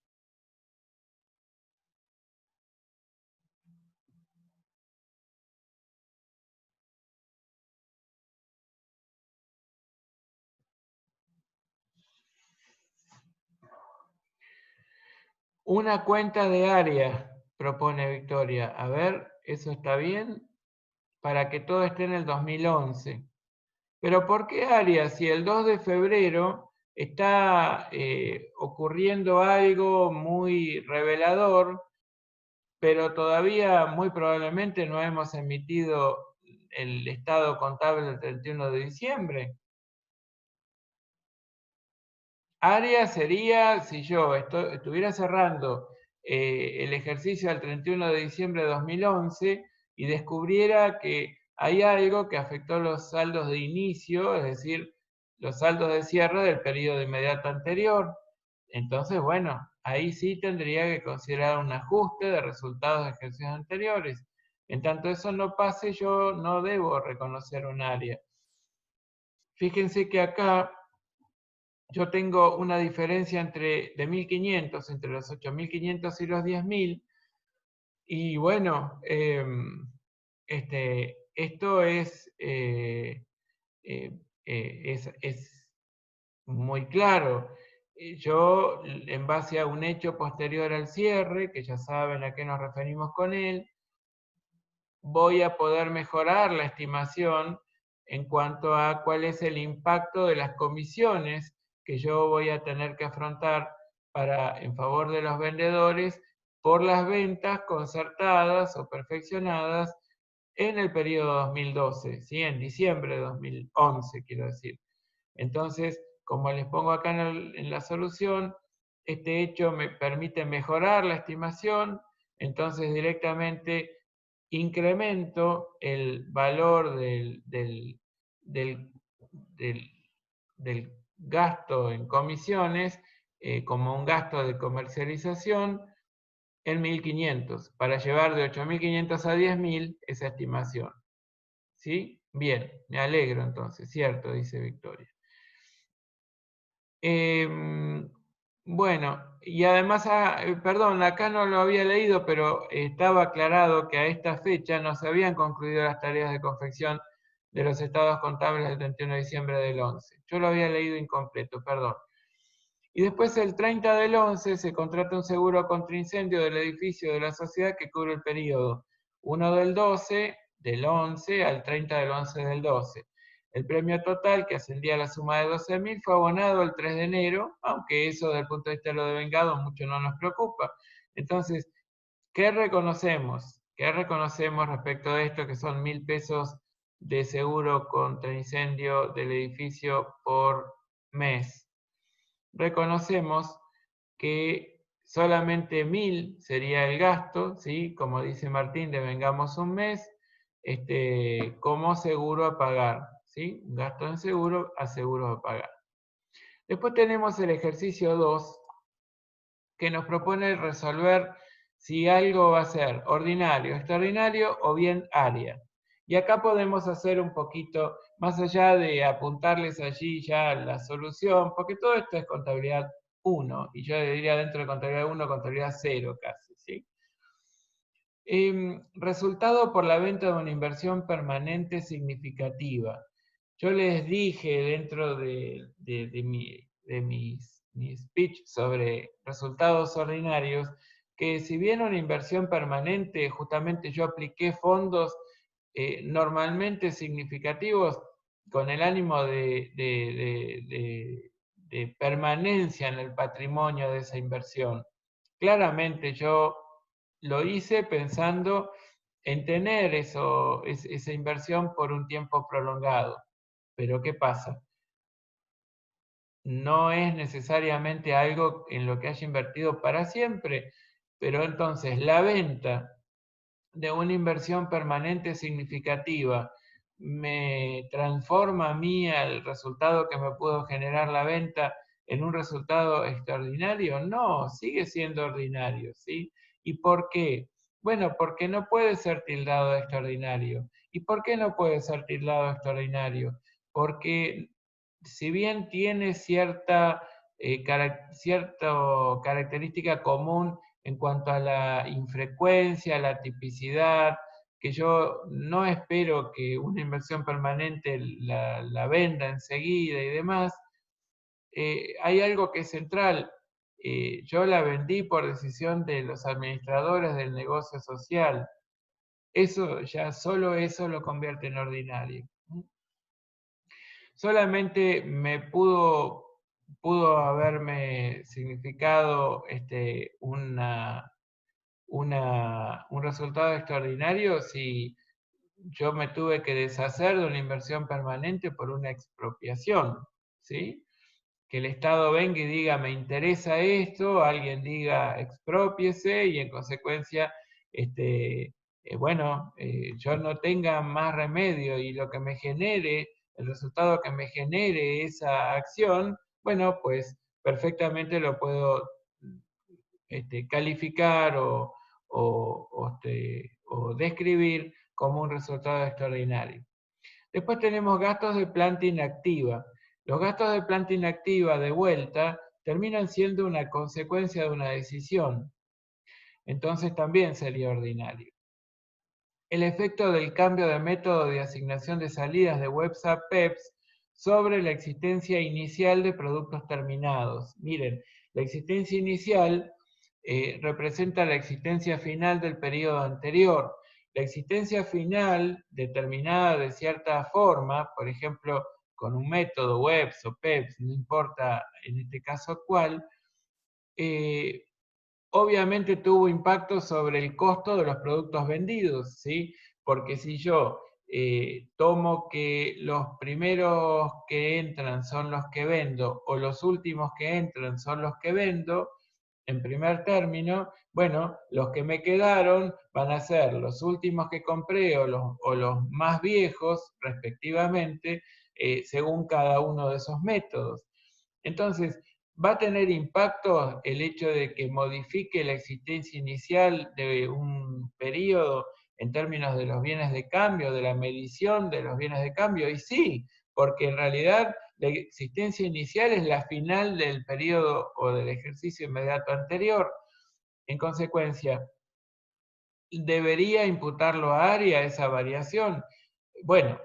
Una cuenta de área, propone Victoria. A ver, ¿eso está bien? Para que todo esté en el 2011. Pero ¿por qué área? Si el 2 de febrero está ocurriendo algo muy revelador, pero todavía muy probablemente no hemos emitido el estado contable del 31 de diciembre. Área sería si yo estuviera cerrando el ejercicio al 31 de diciembre de 2011 y descubriera que hay algo que afectó los saldos de inicio, es decir, los saldos de cierre del periodo inmediato anterior. Entonces, bueno, ahí sí tendría que considerar un ajuste de resultados de ejercicios anteriores. En tanto eso no pase, yo no debo reconocer un área. Fíjense que acá yo tengo una diferencia de 1.500, entre los 8.500 y los 10.000, y bueno, esto es muy claro. Yo, en base a un hecho posterior al cierre, que ya saben a qué nos referimos con él, voy a poder mejorar la estimación en cuanto a cuál es el impacto de las comisiones que yo voy a tener que afrontar en favor de los vendedores por las ventas concertadas o perfeccionadas en el periodo 2012, ¿sí? En diciembre de 2011, quiero decir. Entonces, como les pongo acá en la solución, este hecho me permite mejorar la estimación, entonces directamente incremento el valor del gasto en comisiones como un gasto de comercialización en 1.500, para llevar de 8.500 a 10.000 esa estimación. ¿Sí? Bien, me alegro entonces, cierto, dice Victoria. Bueno, y además, perdón, acá no lo había leído, pero estaba aclarado que a esta fecha no se habían concluido las tareas de confección de los estados contables del 31 de diciembre del 11. Yo lo había leído incompleto, perdón. Y después el 30 del 11 se contrata un seguro contra incendio del edificio de la sociedad que cubre el periodo 1 del 12 del 11 al 30 del 11 del 12. El premio total, que ascendía a la suma de 12.000, fue abonado el 3 de enero, aunque eso desde el punto de vista de lo devengado mucho no nos preocupa. Entonces, ¿qué reconocemos? ¿Qué reconocemos respecto de esto, que son 1.000 pesos de seguro contra incendio del edificio por mes? Reconocemos que solamente 1.000 sería el gasto, ¿sí? Como dice Martín, devengamos un mes, como seguro a pagar, ¿sí? Un gasto en seguro a seguro a pagar. Después tenemos el ejercicio 2, que nos propone resolver si algo va a ser ordinario, extraordinario o bien área. Y acá podemos hacer un poquito, más allá de apuntarles allí ya la solución, porque todo esto es contabilidad 1, y yo diría dentro de contabilidad 1, contabilidad 0 casi, ¿sí? Resultado por la venta de una inversión permanente significativa. Yo les dije dentro de mi speech sobre resultados ordinarios que si bien una inversión permanente, justamente yo apliqué fondos normalmente significativos con el ánimo de permanencia en el patrimonio de esa inversión. Claramente yo lo hice pensando en tener esa inversión por un tiempo prolongado. Pero ¿qué pasa? No es necesariamente algo en lo que haya invertido para siempre, pero entonces la venta de una inversión permanente significativa me transforma a mí al resultado que me puedo generar la venta en un resultado extraordinario? No, sigue siendo ordinario, ¿sí? ¿Y por qué? Bueno, porque no puede ser tildado de extraordinario. ¿Y por qué no puede ser tildado de extraordinario? Porque si bien tiene cierta característica común en cuanto a la infrecuencia, la tipicidad, que yo no espero que una inversión permanente la venda enseguida y demás, hay algo que es central. Yo la vendí por decisión de los administradores del negocio social. Eso ya, solo eso lo convierte en ordinario. Solamente me pudo haberme significado un resultado extraordinario si yo me tuve que deshacer de una inversión permanente por una expropiación, ¿sí? Que el Estado venga y diga, me interesa esto, alguien diga, exprópiese, y en consecuencia, yo no tenga más remedio y lo que me genere, el resultado que me genere esa acción, bueno, pues perfectamente lo puedo calificar o describir como un resultado extraordinario. Después tenemos gastos de planta inactiva. Los gastos de planta inactiva de vuelta terminan siendo una consecuencia de una decisión. Entonces también sería ordinario. El efecto del cambio de método de asignación de salidas de WhatsApp PEPS sobre la existencia inicial de productos terminados. Miren, la existencia inicial representa la existencia final del periodo anterior. La existencia final, determinada de cierta forma, por ejemplo, con un método WEPS o PEPS, no importa en este caso cuál, obviamente tuvo impacto sobre el costo de los productos vendidos, ¿sí? Porque si yo tomo que los primeros que entran son los que vendo o los últimos que entran son los que vendo, en primer término, bueno, los que me quedaron van a ser los últimos que compré o los más viejos, respectivamente, según cada uno de esos métodos. Entonces, ¿va a tener impacto el hecho de que modifique la existencia inicial de un periodo en términos de los bienes de cambio, de la medición de los bienes de cambio? Y sí, porque en realidad la existencia inicial es la final del periodo o del ejercicio inmediato anterior. En consecuencia, ¿debería imputarlo a ARIA esa variación? Bueno,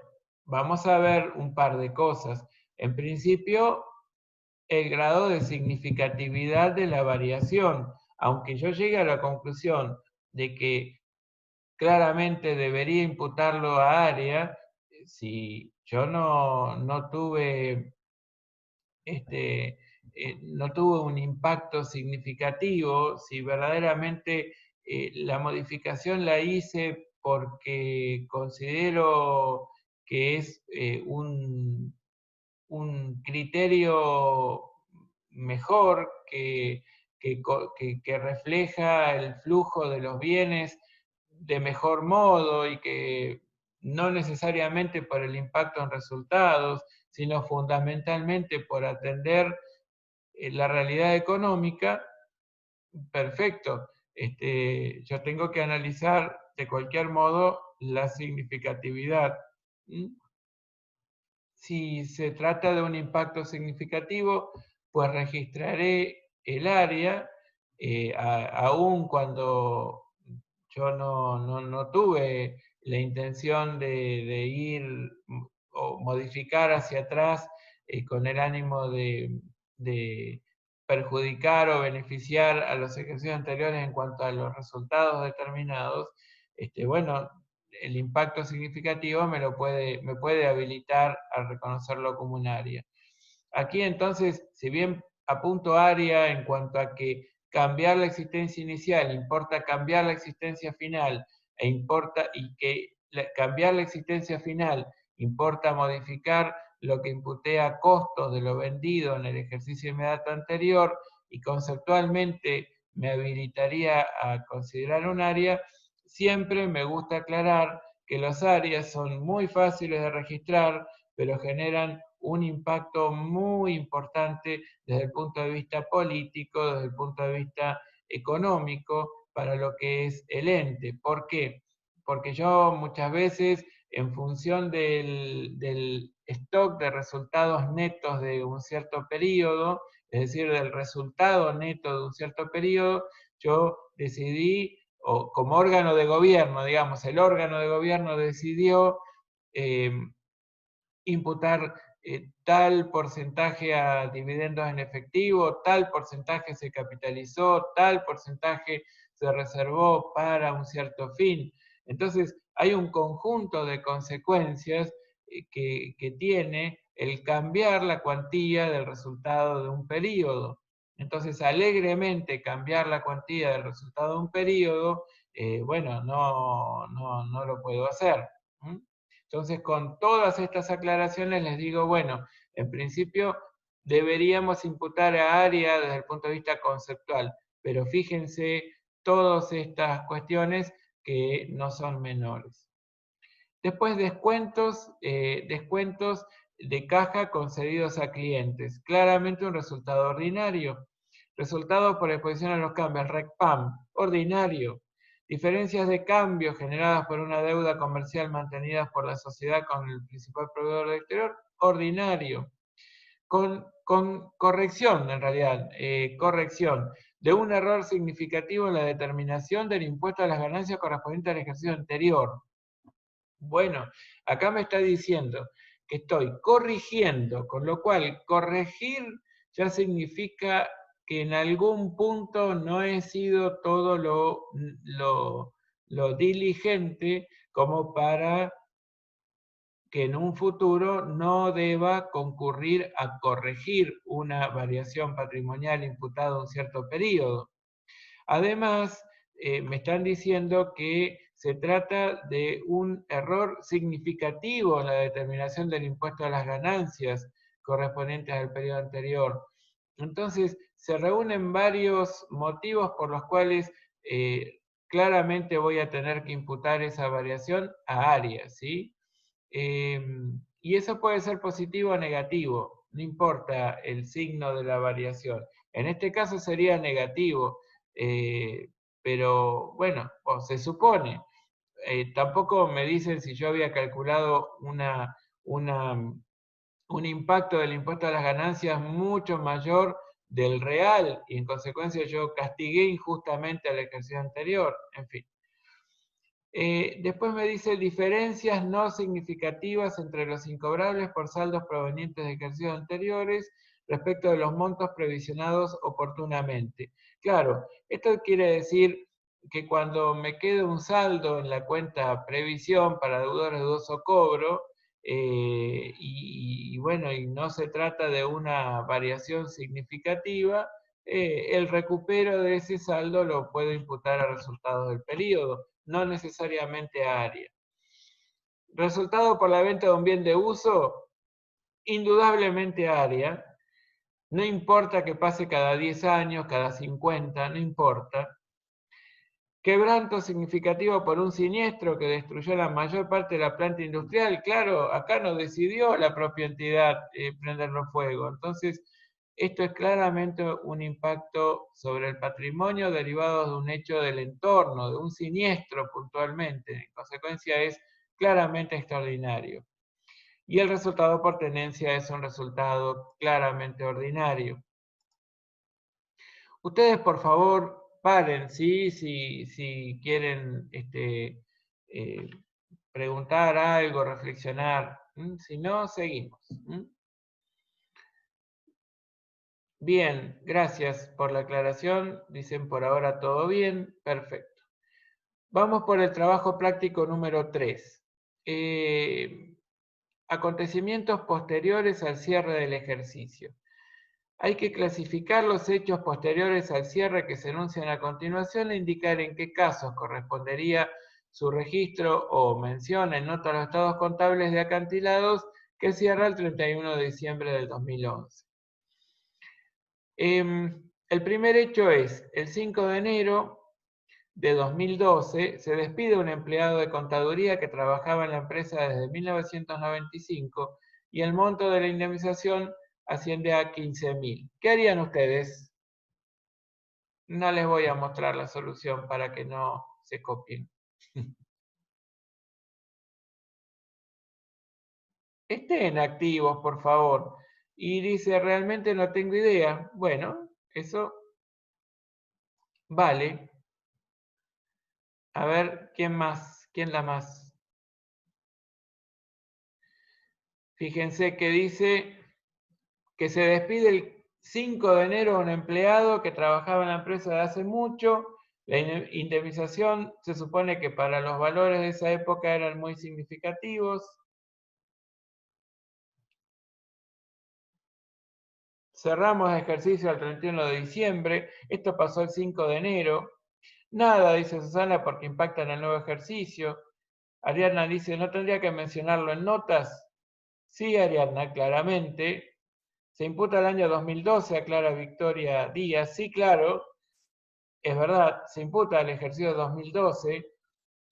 vamos a ver un par de cosas. En principio, el grado de significatividad de la variación. Aunque yo llegue a la conclusión de que claramente debería imputarlo a ARIA, si yo no tuve no tuvo un impacto significativo, si verdaderamente la modificación la hice porque considero que es un criterio mejor que refleja el flujo de los bienes de mejor modo y que no necesariamente por el impacto en resultados, sino fundamentalmente por atender la realidad económica, perfecto. Yo tengo que analizar de cualquier modo la significatividad. Si se trata de un impacto significativo, pues registraré el área, aun cuando yo no tuve la intención de ir o modificar hacia atrás con el ánimo de perjudicar o beneficiar a los ejercicios anteriores en cuanto a los resultados determinados. Bueno, el impacto significativo me puede habilitar a reconocerlo como un área. Aquí entonces, si bien apunto área en cuanto a que cambiar la existencia inicial importa cambiar la existencia final y que cambiar la existencia final importa modificar lo que imputé a costos de lo vendido en el ejercicio inmediato anterior y conceptualmente me habilitaría a considerar un área, siempre me gusta aclarar que las áreas son muy fáciles de registrar, pero generan un impacto muy importante desde el punto de vista político, desde el punto de vista económico, para lo que es el ente. ¿Por qué? Porque yo muchas veces, en función del stock de resultados netos de un cierto periodo, es decir, del resultado neto de un cierto periodo, yo decidí, o como órgano de gobierno, digamos, el órgano de gobierno decidió imputar tal porcentaje a dividendos en efectivo, tal porcentaje se capitalizó, tal porcentaje se reservó para un cierto fin. Entonces, hay un conjunto de consecuencias que tiene el cambiar la cuantía del resultado de un periodo. Entonces, alegremente cambiar la cuantía del resultado de un periodo, bueno, no lo puedo hacer. Entonces, con todas estas aclaraciones les digo, bueno, en principio deberíamos imputar a ARIA desde el punto de vista conceptual, pero fíjense todas estas cuestiones que no son menores. Después, descuentos de caja concedidos a clientes. Claramente un resultado ordinario. Resultado por exposición a los cambios, RECPAM, ordinario. Diferencias de cambio generadas por una deuda comercial mantenida por la sociedad con el principal proveedor del exterior, ordinario. Con corrección, en realidad, corrección de un error significativo en la determinación del impuesto a las ganancias correspondiente al ejercicio anterior. Bueno, acá me está diciendo que estoy corrigiendo, con lo cual corregir ya significa que en algún punto no he sido todo lo diligente como para que en un futuro no deba concurrir a corregir una variación patrimonial imputada a un cierto periodo. Además, me están diciendo que se trata de un error significativo en la determinación del impuesto a las ganancias correspondientes al periodo anterior. Entonces, se reúnen varios motivos por los cuales claramente voy a tener que imputar esa variación a áreas, ¿sí? Y eso puede ser positivo o negativo, no importa el signo de la variación. En este caso sería negativo, pero bueno, se supone. Tampoco me dicen si yo había calculado un impacto del impuesto a las ganancias mucho mayor del real y en consecuencia yo castigué injustamente al ejercicio anterior, en fin. Después me dice diferencias no significativas entre los incobrables por saldos provenientes de ejercicios anteriores respecto de los montos previsionados oportunamente. Claro, esto quiere decir que cuando me quede un saldo en la cuenta previsión para deudores de dudoso cobro, y bueno, y no se trata de una variación significativa, el recupero de ese saldo lo puedo imputar a resultados del periodo, no necesariamente a área. Resultado por la venta de un bien de uso, indudablemente a área. No importa que pase cada 10 años, cada 50, no importa. Quebranto significativo por un siniestro que destruyó la mayor parte de la planta industrial. Claro, acá no decidió la propia entidad prenderlo fuego. Entonces, esto es claramente un impacto sobre el patrimonio derivado de un hecho del entorno, de un siniestro puntualmente. En consecuencia, es claramente extraordinario. Y el resultado por tenencia es un resultado claramente ordinario. Ustedes, por favor, paren, ¿sí? Si quieren preguntar algo, reflexionar. Si no, seguimos. Bien, gracias por la aclaración. Dicen por ahora todo bien. Perfecto. Vamos por el trabajo práctico número 3. Acontecimientos posteriores al cierre del ejercicio. Hay que clasificar los hechos posteriores al cierre que se enuncian a continuación e indicar en qué casos correspondería su registro o mención en nota a los estados contables de acantilados que cierra el 31 de diciembre del 2011. El primer hecho es, el 5 de enero de 2012 se despide un empleado de contaduría que trabajaba en la empresa desde 1995 y el monto de la indemnización asciende a 15.000. ¿Qué harían ustedes? No les voy a mostrar la solución para que no se copien. Estén activos, por favor. Y dice, realmente no tengo idea. Bueno, eso vale. A ver, ¿quién más? ¿Quién la más? Fíjense que dice que se despide el 5 de enero a un empleado que trabajaba en la empresa de hace mucho. La indemnización se supone que para los valores de esa época eran muy significativos. Cerramos el ejercicio el 31 de diciembre. Esto pasó el 5 de enero. Nada, dice Susana, porque impacta en el nuevo ejercicio. Ariadna dice, ¿no tendría que mencionarlo en notas? Sí, Ariadna, claramente. Se imputa el año 2012, aclara Victoria Díaz. Sí, claro, es verdad, se imputa el ejercicio 2012,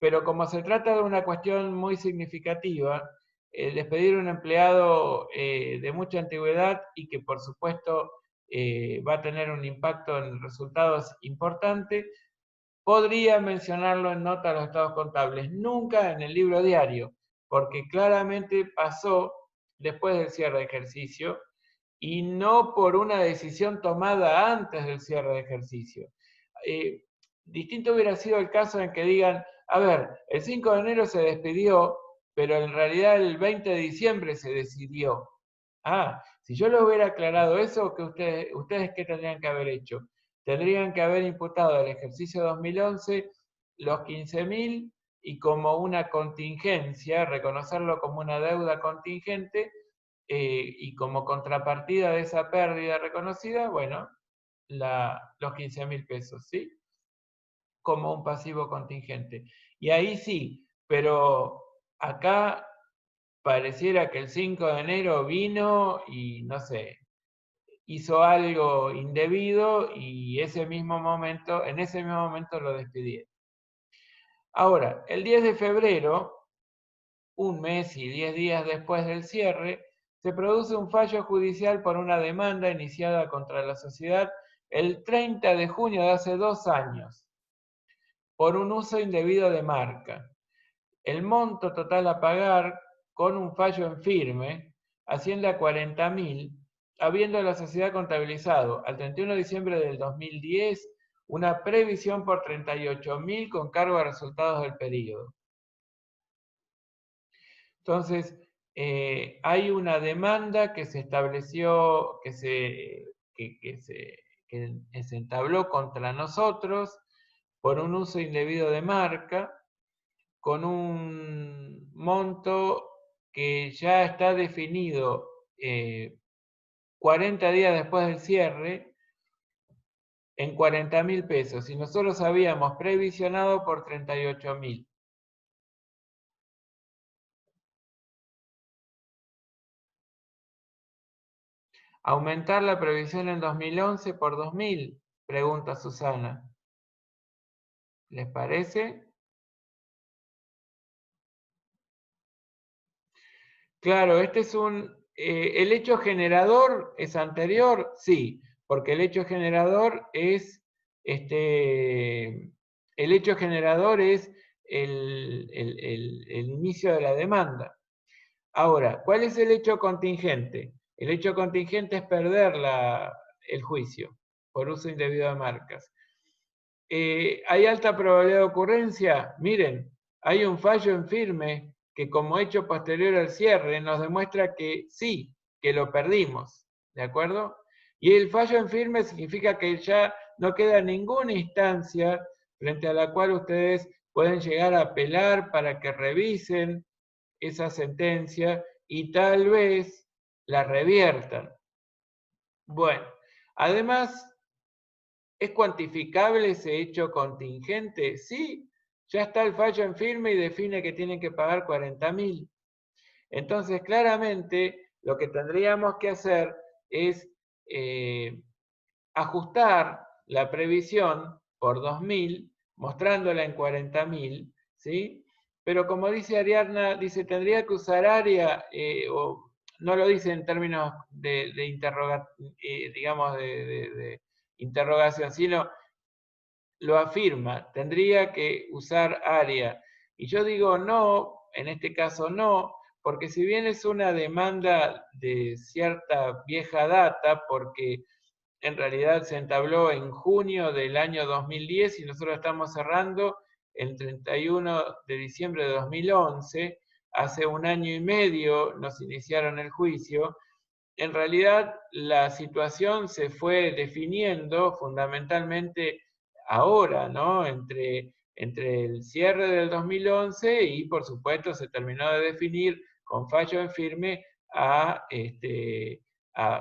pero como se trata de una cuestión muy significativa, despedir a un empleado de mucha antigüedad y que por supuesto va a tener un impacto en resultados importante, podría mencionarlo en nota a los estados contables, nunca en el libro diario, porque claramente pasó después del cierre de ejercicio y no por una decisión tomada antes del cierre de ejercicio. Eh, Distinto hubiera sido el caso en que digan, a ver, el 5 de enero se despidió, pero en realidad el 20 de diciembre se decidió. Ah, si yo les hubiera aclarado eso, ¿ustedes qué tendrían que haber hecho? Tendrían que haber imputado al ejercicio 2011 los 15.000 y como una contingencia, reconocerlo como una deuda contingente, y como contrapartida de esa pérdida reconocida, bueno, los 15.000 pesos, ¿sí? Como un pasivo contingente. Y ahí sí, pero acá pareciera que el 5 de enero vino y, no sé, hizo algo indebido y en ese mismo momento lo despidieron. Ahora, el 10 de febrero, un mes y 10 días después del cierre, se produce un fallo judicial por una demanda iniciada contra la sociedad el 30 de junio de hace 2 años por un uso indebido de marca. El monto total a pagar con un fallo en firme asciende a 40.000, habiendo la sociedad contabilizado al 31 de diciembre del 2010 una previsión por 38.000 con cargo a resultados del periodo. Entonces, hay una demanda que se estableció, que se entabló contra nosotros por un uso indebido de marca, con un monto que ya está definido 40 días después del cierre en 40.000 pesos y nosotros habíamos previsionado por 38.000. ¿Aumentar la previsión en 2011 por 2.000? Pregunta Susana. ¿Les parece? Claro, este es ¿el hecho generador es anterior? Sí, porque el hecho generador es, el hecho generador es el inicio de la demanda. Ahora, ¿cuál es el hecho contingente? El hecho contingente es perder el juicio por uso indebido de marcas. ¿Hay alta probabilidad de ocurrencia? Miren, hay un fallo en firme que como hecho posterior al cierre nos demuestra que sí, que lo perdimos, ¿de acuerdo? Y el fallo en firme significa que ya no queda ninguna instancia frente a la cual ustedes pueden llegar a apelar para que revisen esa sentencia y tal vez la reviertan. Bueno, además, ¿es cuantificable ese hecho contingente? Sí, ya está el fallo en firme y define que tienen que pagar 40.000. Entonces, claramente, lo que tendríamos que hacer es ajustar la previsión por 2.000, mostrándola en 40.000, ¿sí? Pero como dice Ariadna, dice, tendría que usar área, no lo dice en términos de digamos, de interrogación, sino lo afirma, tendría que usar ARIA. Y yo digo no, en este caso no, porque si bien es una demanda de cierta vieja data, porque en realidad se entabló en junio del año 2010 y nosotros estamos cerrando el 31 de diciembre de 2011, hace un año y medio nos iniciaron el juicio. En realidad la situación se fue definiendo fundamentalmente ahora, ¿no? Entre el cierre del 2011 y por supuesto se terminó de definir con fallo en firme a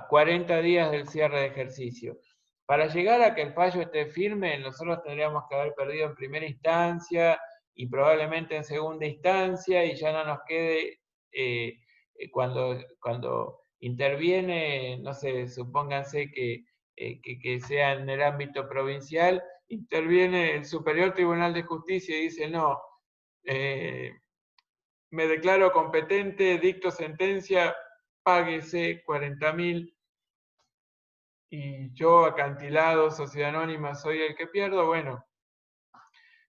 40 días del cierre de ejercicio. Para llegar a que el fallo esté firme, nosotros tendríamos que haber perdido en primera instancia y probablemente en segunda instancia y ya no nos quede cuando interviene, no sé, supónganse que sea en el ámbito provincial, interviene el Superior Tribunal de Justicia y dice, no, me declaro competente, dicto sentencia, páguese 40.000 y yo acantilado, sociedad anónima, soy el que pierdo. Bueno,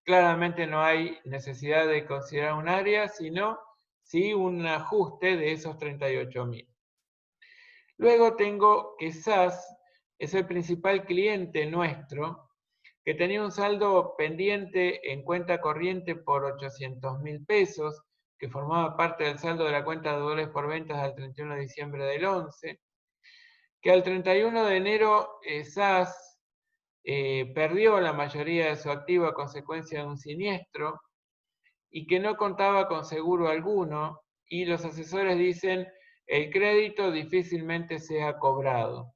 claramente no hay necesidad de considerar un área, sino sí un ajuste de esos 38.000. Luego tengo que SAS es el principal cliente nuestro que tenía un saldo pendiente en cuenta corriente por 800.000 pesos, que formaba parte del saldo de la cuenta de deudores por ventas al 31 de diciembre del 11, que al 31 de enero SAS perdió la mayoría de su activo a consecuencia de un siniestro y que no contaba con seguro alguno, y los asesores dicen el crédito difícilmente sea cobrado.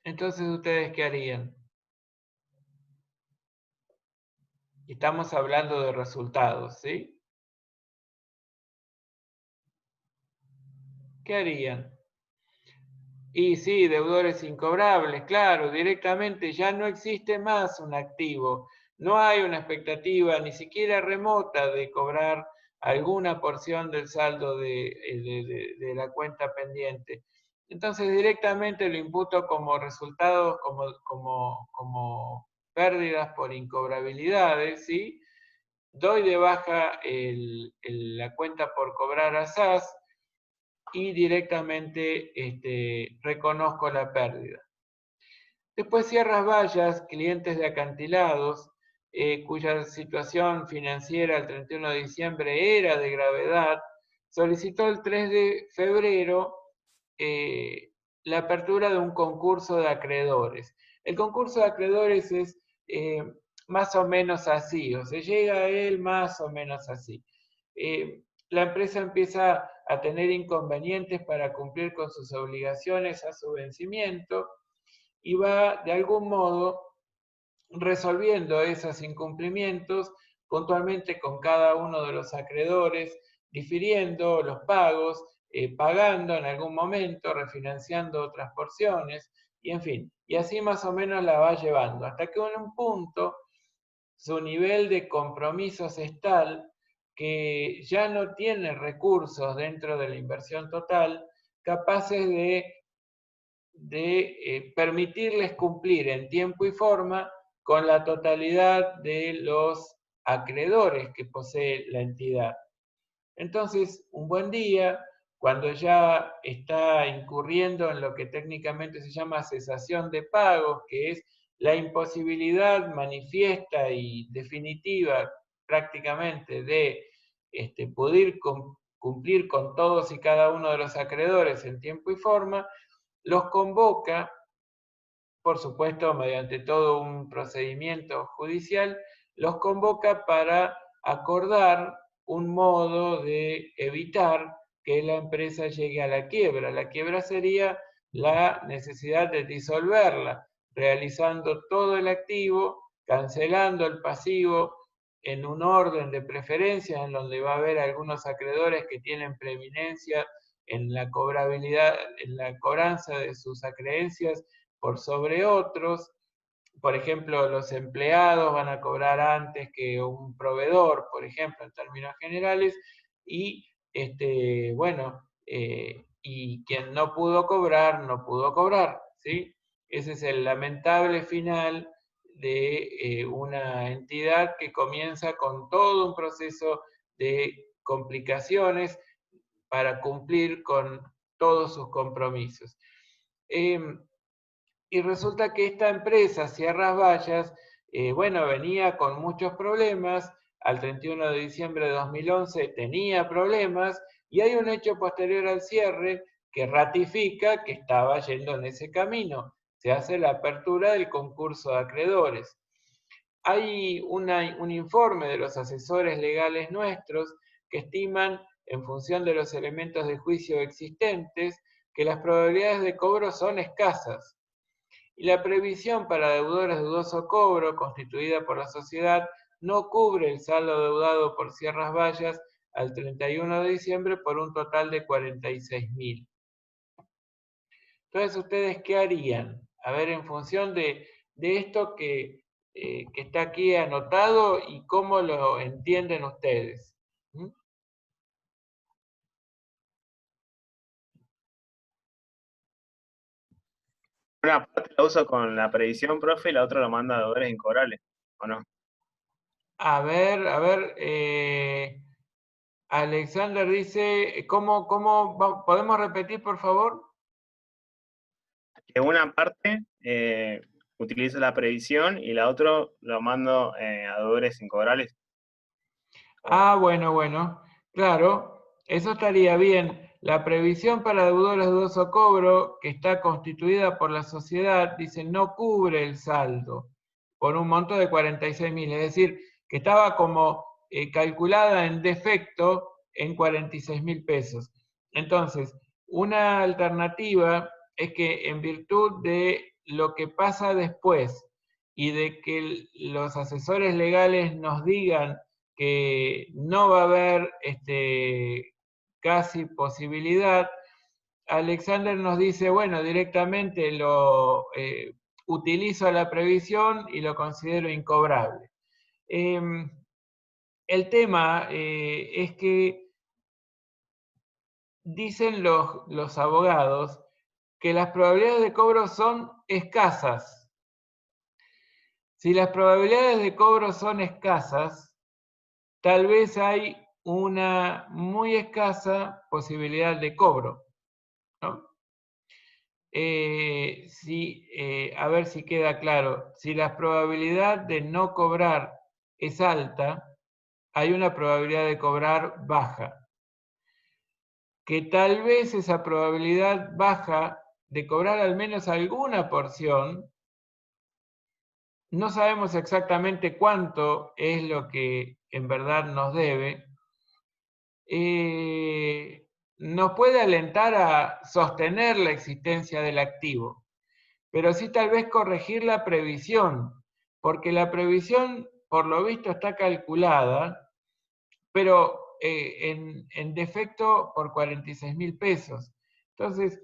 Entonces, ¿ustedes qué harían? Estamos hablando de resultados, ¿sí? ¿Qué harían? Y sí, deudores incobrables, claro, directamente ya no existe más un activo, no hay una expectativa ni siquiera remota de cobrar alguna porción del saldo de la cuenta pendiente. Entonces directamente lo imputo como resultados, como pérdidas por incobrabilidades, ¿sí? Doy de baja la cuenta por cobrar a SAS y directamente reconozco la pérdida. Después Sierras Vallas, clientes de acantilados, cuya situación financiera el 31 de diciembre era de gravedad, solicitó el 3 de febrero la apertura de un concurso de acreedores. El concurso de acreedores es más o menos así, o se llega a él más o menos así. La empresa empieza a tener inconvenientes para cumplir con sus obligaciones a su vencimiento y va de algún modo resolviendo esos incumplimientos puntualmente con cada uno de los acreedores, difiriendo los pagos, pagando en algún momento, refinanciando otras porciones, y en fin, y así más o menos la va llevando, hasta que en un punto su nivel de compromisos es tal que ya no tiene recursos dentro de la inversión total capaces de permitirles cumplir en tiempo y forma con la totalidad de los acreedores que posee la entidad. Entonces, un buen día, cuando ya está incurriendo en lo que técnicamente se llama cesación de pagos, que es la imposibilidad manifiesta y definitiva prácticamente de poder cumplir con todos y cada uno de los acreedores en tiempo y forma, los convoca, por supuesto, mediante todo un procedimiento judicial, los convoca para acordar un modo de evitar que la empresa llegue a la quiebra. La quiebra sería la necesidad de disolverla, realizando todo el activo, cancelando el pasivo en un orden de preferencia en donde va a haber algunos acreedores que tienen preeminencia en la cobrabilidad, en la cobranza de sus acreencias por sobre otros. Por ejemplo, los empleados van a cobrar antes que un proveedor, por ejemplo, en términos generales, y bueno, y quien no pudo cobrar, no pudo cobrar, ¿sí? Ese es el lamentable final de una entidad que comienza con todo un proceso de complicaciones para cumplir con todos sus compromisos. Y resulta que esta empresa, Sierras Vallas, bueno, venía con muchos problemas, al 31 de diciembre de 2011 tenía problemas, y hay un hecho posterior al cierre que ratifica que estaba yendo en ese camino. Se hace la apertura del concurso de acreedores. Hay un informe de los asesores legales nuestros que estiman, en función de los elementos de juicio existentes, que las probabilidades de cobro son escasas. Y la previsión para deudores de dudoso cobro, constituida por la sociedad, no cubre el saldo deudado por Sierras Vallas al 31 de diciembre por un total de 46.000. Entonces, ¿ustedes qué harían? A ver, en función de esto que está aquí anotado y cómo lo entienden ustedes. ¿Mm? Una parte la uso con la previsión, profe, y la otra lo mando a deudores incobrables, ¿o no? A ver, Alexander dice, ¿podemos repetir, por favor? Que una parte utilizo la previsión y la otra lo mando a deudores incobrables. Ah, bueno, claro, eso estaría bien. La previsión para deudores de dudoso cobro, que está constituida por la sociedad, dice no cubre el saldo por un monto de 46.000, es decir, que estaba como calculada en defecto en 46.000 pesos. Entonces, una alternativa es que en virtud de lo que pasa después y de que los asesores legales nos digan que no va a haber casi posibilidad, Alexander nos dice, bueno, directamente lo utilizo la previsión y lo considero incobrable. El tema es que dicen los abogados que las probabilidades de cobro son escasas. Si las probabilidades de cobro son escasas, tal vez hay una muy escasa posibilidad de cobro, ¿no? A ver si queda claro. Si la probabilidad de no cobrar es alta, hay una probabilidad de cobrar baja. Que tal vez esa probabilidad baja de cobrar al menos alguna porción, no sabemos exactamente cuánto es lo que en verdad nos debe, nos puede alentar a sostener la existencia del activo, pero sí tal vez corregir la previsión, porque la previsión, por lo visto, está calculada, pero en defecto por 46.000 pesos. Entonces,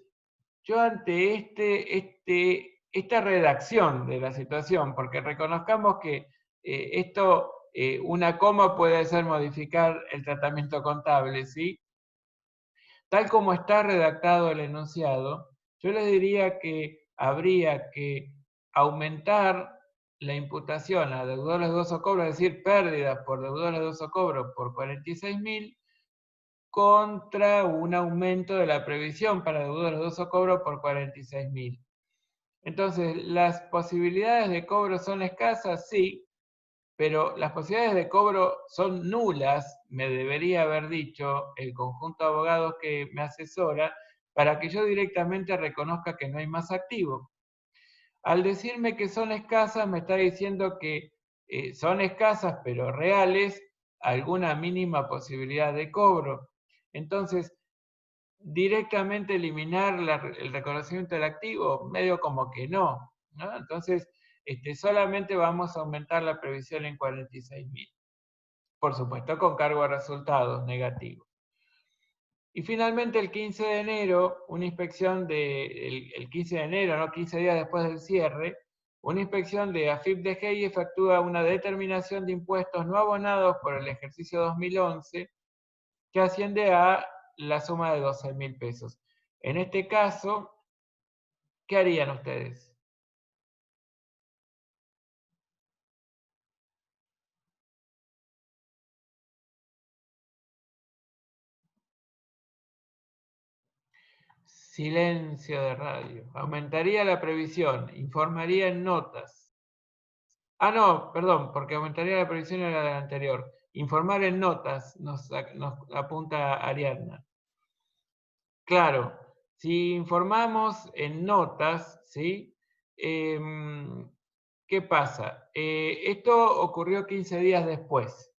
yo ante esta redacción de la situación, porque reconozcamos que una coma puede hacer modificar el tratamiento contable, ¿sí? Tal como está redactado el enunciado, yo les diría que habría que aumentar la imputación a deudores de dudoso cobro, es decir, pérdidas por deudores de dudoso cobro por 46.000, contra un aumento de la previsión para deudores de dudoso cobro por 46.000. Entonces, ¿las posibilidades de cobro son escasas? Sí, pero las posibilidades de cobro son nulas, me debería haber dicho el conjunto de abogados que me asesora, para que yo directamente reconozca que no hay más activo. Al decirme que son escasas, me está diciendo que son escasas, pero reales, alguna mínima posibilidad de cobro. Entonces, directamente eliminar el reconocimiento del activo, medio como que no, ¿no? Entonces, solamente vamos a aumentar la previsión en 46.000. Por supuesto, con cargo a resultados negativos. Y finalmente, el 15 de enero, una inspección el 15 de enero, ¿no? 15 días después del cierre, una inspección de AFIP-DGI efectúa una determinación de impuestos no abonados por el ejercicio 2011 que asciende a la suma de 12.000 pesos. En este caso, ¿qué harían ustedes? Silencio de radio. Aumentaría la previsión, informaría en notas. Ah, no, perdón, porque aumentaría la previsión era la anterior. Informar en notas, nos apunta Ariadna. Claro, si informamos en notas, ¿sí? ¿Qué pasa? Esto ocurrió 15 días después.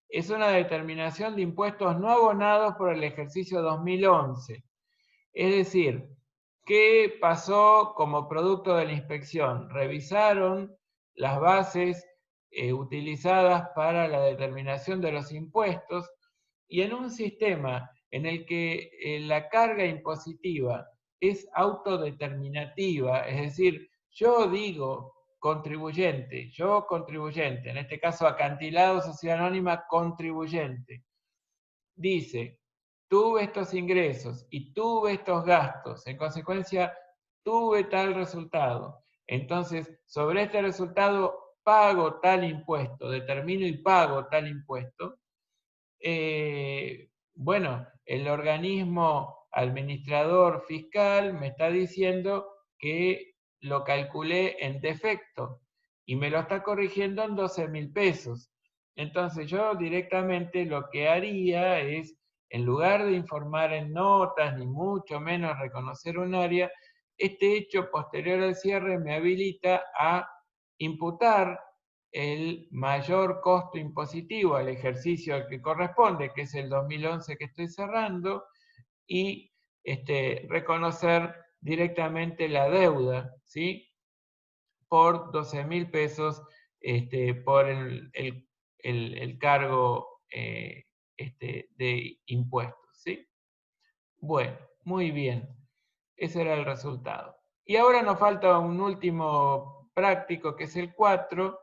Es una determinación de impuestos no abonados por el ejercicio 2011. Es decir, ¿qué pasó como producto de la inspección? Revisaron las bases utilizadas para la determinación de los impuestos y en un sistema en el que la carga impositiva es autodeterminativa, es decir, yo digo contribuyente, en este caso acantilado, sociedad anónima, contribuyente, dice, tuve estos ingresos y tuve estos gastos, en consecuencia, tuve tal resultado. Entonces, sobre este resultado pago tal impuesto, determino y pago tal impuesto. Bueno, el organismo administrador fiscal me está diciendo que lo calculé en defecto y me lo está corrigiendo en 12.000 pesos. Entonces yo directamente lo que haría es, en lugar de informar en notas, ni mucho menos reconocer un área, este hecho posterior al cierre me habilita a imputar el mayor costo impositivo al ejercicio al que corresponde, que es el 2011 que estoy cerrando, y reconocer directamente la deuda, ¿sí? Por 12.000 pesos por el cargo de impuestos, ¿sí? Bueno, muy bien. Ese era el resultado. Y ahora nos falta un último práctico, que es el 4,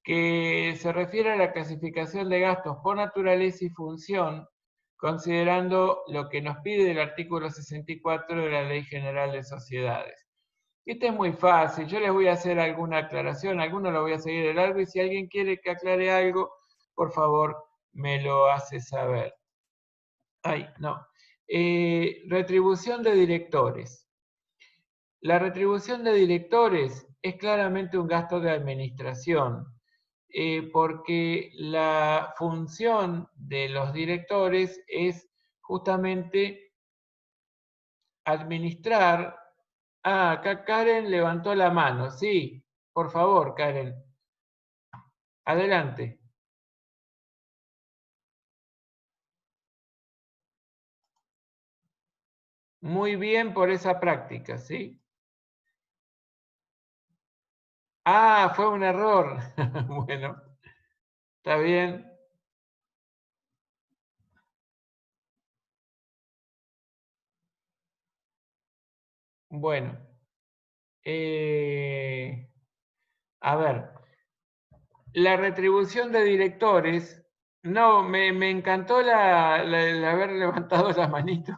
que se refiere a la clasificación de gastos por naturaleza y función, considerando lo que nos pide el artículo 64 de la Ley General de Sociedades. Este es muy fácil, yo les voy a hacer alguna aclaración, alguno lo voy a seguir de largo y si alguien quiere que aclare algo, por favor, me lo hace saber. Ay, no. Retribución de directores. La retribución de directores es claramente un gasto de administración, porque la función de los directores es justamente administrar. Ah, acá Karen levantó la mano. Sí, por favor, Karen. Adelante. Muy bien por esa práctica, ¿sí? Ah, fue un error. Bueno, está bien. Bueno. A ver, la retribución de directores, no, me encantó el haber levantado las manitos,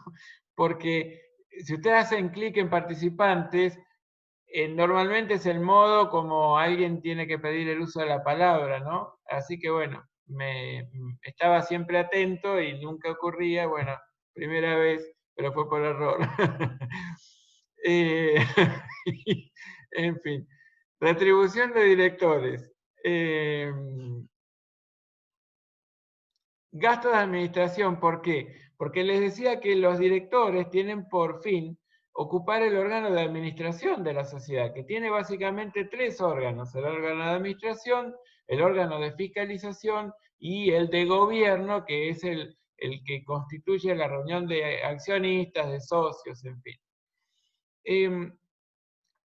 porque si ustedes hacen clic en participantes, normalmente es el modo como alguien tiene que pedir el uso de la palabra, ¿no? Así que bueno, estaba siempre atento y nunca ocurría, bueno, primera vez, pero fue por error. Eh, en fin, retribución de directores. Gastos de administración, ¿por qué? Porque les decía que los directores tienen por fin ocupar el órgano de administración de la sociedad, que tiene básicamente tres órganos: el órgano de administración, el órgano de fiscalización y el de gobierno, que es el que constituye la reunión de accionistas, de socios, en fin.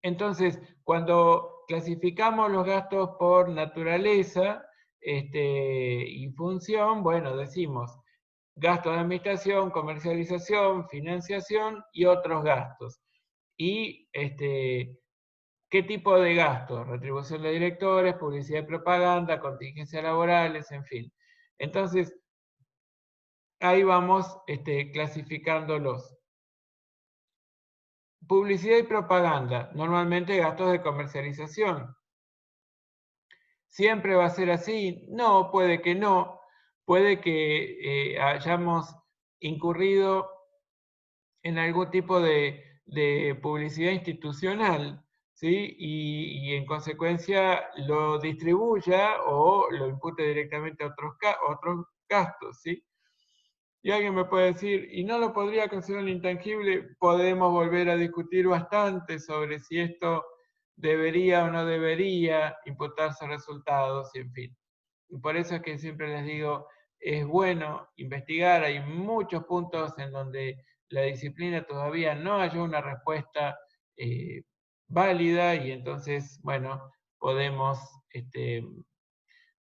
Entonces, cuando clasificamos los gastos por naturaleza y función, bueno, decimos gastos de administración, comercialización, financiación y otros gastos. Y ¿qué tipo de gastos? Retribución de directores, publicidad y propaganda, contingencias laborales, en fin. Entonces, ahí vamos clasificándolos. publicidad y propaganda, normalmente gastos de comercialización. ¿Siempre va a ser así? No, puede que no. Puede que hayamos incurrido en algún tipo de publicidad institucional, ¿sí? Y en consecuencia lo distribuya o lo impute directamente a otros gastos, ¿sí? Y alguien me puede decir, ¿y no lo podría considerar un intangible? Podemos volver a discutir bastante sobre si esto debería o no debería imputarse resultados, y en fin. Y por eso es que siempre les digo, es bueno investigar, hay muchos puntos en donde la disciplina todavía no halló una respuesta eh, válida y entonces, bueno, podemos,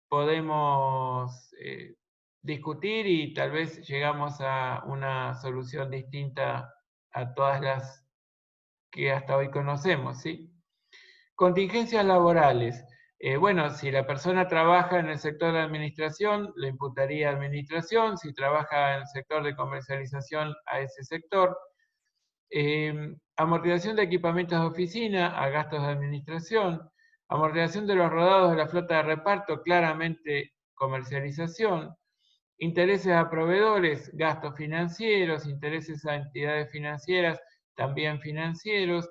podemos discutir y tal vez llegamos a una solución distinta a todas las que hasta hoy conocemos, ¿sí? Contingencias laborales. Bueno, si la persona trabaja en el sector de administración, le imputaría administración, si trabaja en el sector de comercialización, a ese sector. Amortización de equipamientos de oficina, a gastos de administración. Amortización de los rodados de la flota de reparto, claramente comercialización. Intereses a proveedores, gastos financieros, intereses a entidades financieras, también financieros,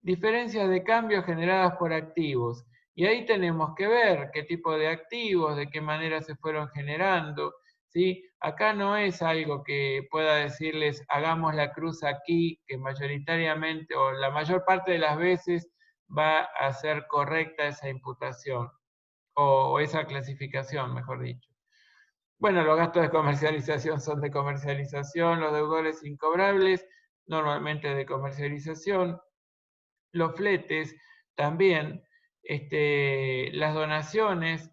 diferencias de cambio generadas por activos. Y ahí tenemos que ver qué tipo de activos, de qué manera se fueron generando, ¿sí? Acá no es algo que pueda decirles, hagamos la cruz aquí, que mayoritariamente o la mayor parte de las veces va a ser correcta esa imputación, o esa clasificación, mejor dicho. Bueno, los gastos de comercialización son de comercialización, los deudores incobrables, normalmente de comercialización, los fletes también, las donaciones,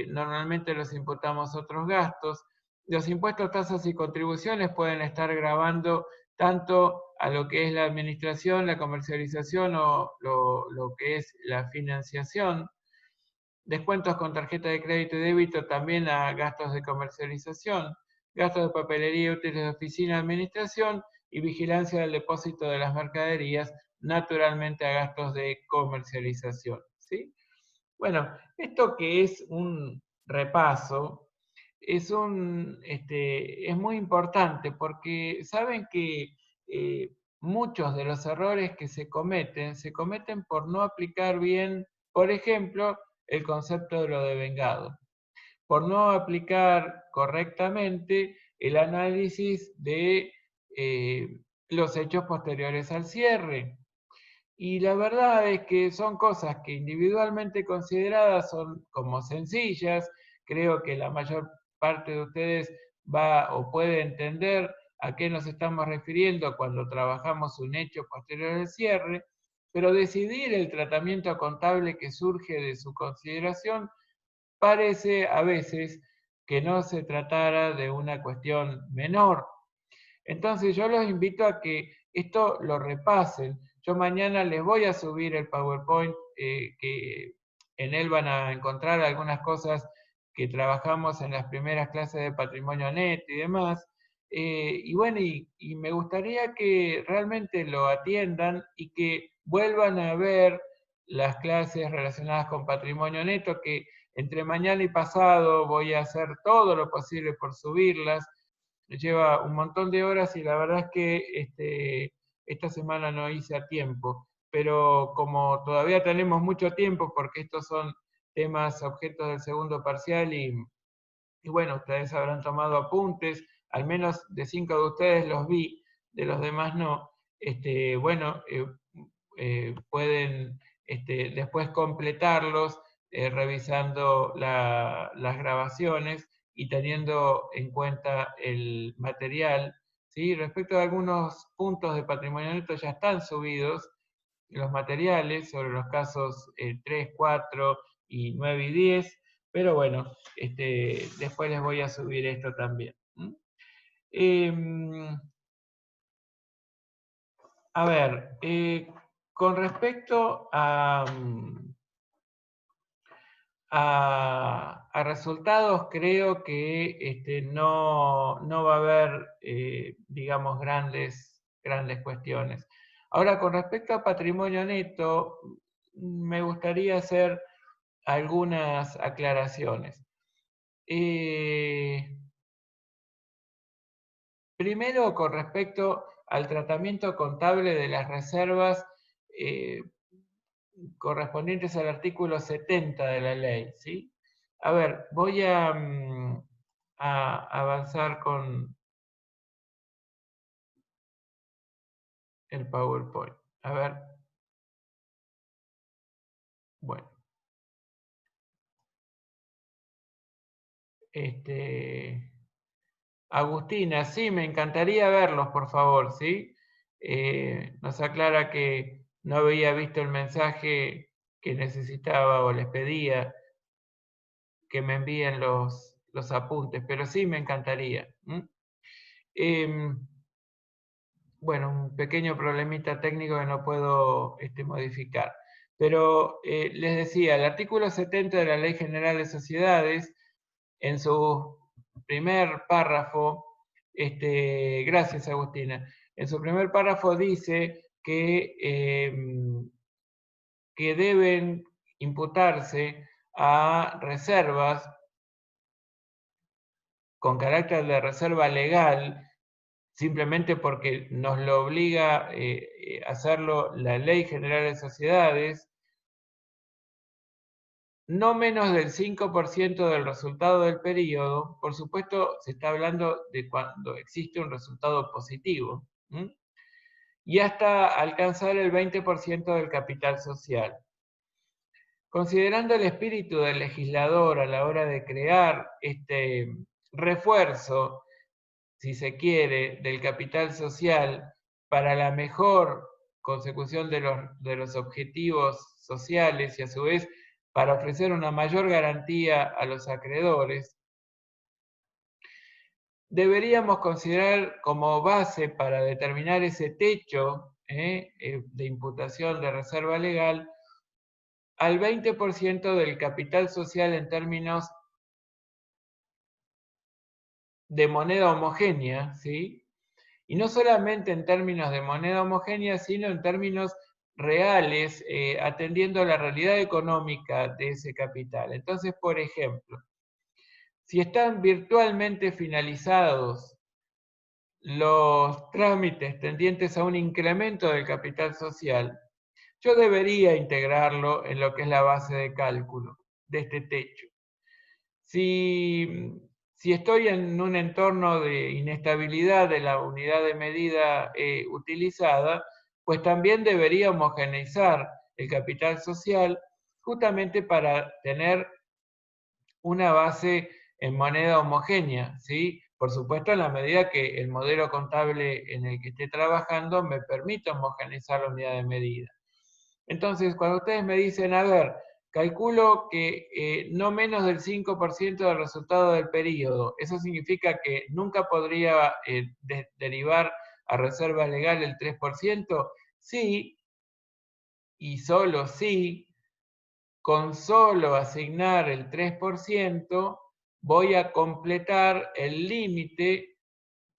normalmente los imputamos otros gastos, los impuestos, tasas y contribuciones pueden estar grabando tanto a lo que es la administración, la comercialización o lo que es la financiación. Descuentos con tarjeta de crédito y débito también a gastos de comercialización, gastos de papelería, útiles de oficina, administración y vigilancia del depósito de las mercaderías, naturalmente a gastos de comercialización, ¿sí? Bueno, esto que es un repaso, es muy importante porque saben que muchos de los errores que se cometen por no aplicar bien, por ejemplo, el concepto de lo devengado, por no aplicar correctamente el análisis de los hechos posteriores al cierre. Y la verdad es que son cosas que individualmente consideradas son como sencillas. Creo que la mayor parte de ustedes va o puede entender a qué nos estamos refiriendo cuando trabajamos un hecho posterior al cierre, pero decidir el tratamiento contable que surge de su consideración parece a veces que no se tratara de una cuestión menor. Entonces yo los invito a que esto lo repasen. Yo mañana les voy a subir el PowerPoint, que en él van a encontrar algunas cosas que trabajamos en las primeras clases de patrimonio neto y demás. Y bueno, y me gustaría que realmente lo atiendan y que vuelvan a ver las clases relacionadas con patrimonio neto, que entre mañana y pasado voy a hacer todo lo posible por subirlas. Lleva un montón de horas y la verdad es que esta semana no hice a tiempo, pero como todavía tenemos mucho tiempo, porque estos son temas objetos del segundo parcial y bueno, ustedes habrán tomado apuntes, al menos de 5 de ustedes los vi, de los demás no, bueno, pueden después completarlos revisando las grabaciones y teniendo en cuenta el material. ¿Sí? Respecto a algunos puntos de patrimonio neto ya están subidos los materiales sobre los casos 3, 4 y 9 y 10, pero bueno, después les voy a subir esto también. A ver, con respecto a resultados, creo que no va a haber, digamos, grandes cuestiones. Ahora, con respecto a patrimonio neto, me gustaría hacer algunas aclaraciones. Primero, con respecto al tratamiento contable de las reservas correspondientes al artículo 70 de la ley, ¿sí? A ver, voy a avanzar con el PowerPoint. A ver. Bueno. Agustina, sí, me encantaría verlos, por favor, ¿sí? Nos aclara que no había visto el mensaje que necesitaba o les pedía que me envíen los apuntes, pero sí me encantaría. Bueno, un pequeño problemita técnico que no puedo modificar. Pero les decía, el artículo 70 de la Ley General de Sociedades, en su primer párrafo, gracias Agustina, en su primer párrafo dice que deben imputarse a reservas con carácter de reserva legal, simplemente porque nos lo obliga a hacerlo la Ley General de Sociedades, no menos del 5% del resultado del periodo. Por supuesto, se está hablando de cuando existe un resultado positivo, y hasta alcanzar el 20% del capital social. Considerando el espíritu del legislador a la hora de crear este refuerzo, si se quiere, del capital social para la mejor consecución de los objetivos sociales y a su vez para ofrecer una mayor garantía a los acreedores, deberíamos considerar como base para determinar ese techo de imputación de reserva legal al 20% del capital social en términos de moneda homogénea, ¿sí? Y no solamente en términos de moneda homogénea, sino en términos reales, atendiendo a la realidad económica de ese capital. Entonces, por ejemplo, si están virtualmente finalizados los trámites tendientes a un incremento del capital social, yo debería integrarlo en lo que es la base de cálculo de este techo. Si estoy en un entorno de inestabilidad de la unidad de medida utilizada, pues también debería homogeneizar el capital social justamente para tener una base en moneda homogénea, ¿sí? Por supuesto, en la medida que el modelo contable en el que esté trabajando me permita homogeneizar la unidad de medida. Entonces, cuando ustedes me dicen, a ver, calculo que no menos del 5% del resultado del periodo, eso significa que nunca podría derivar a reserva legal el 3%, sí, y solo sí, con solo asignar el 3%, voy a completar el límite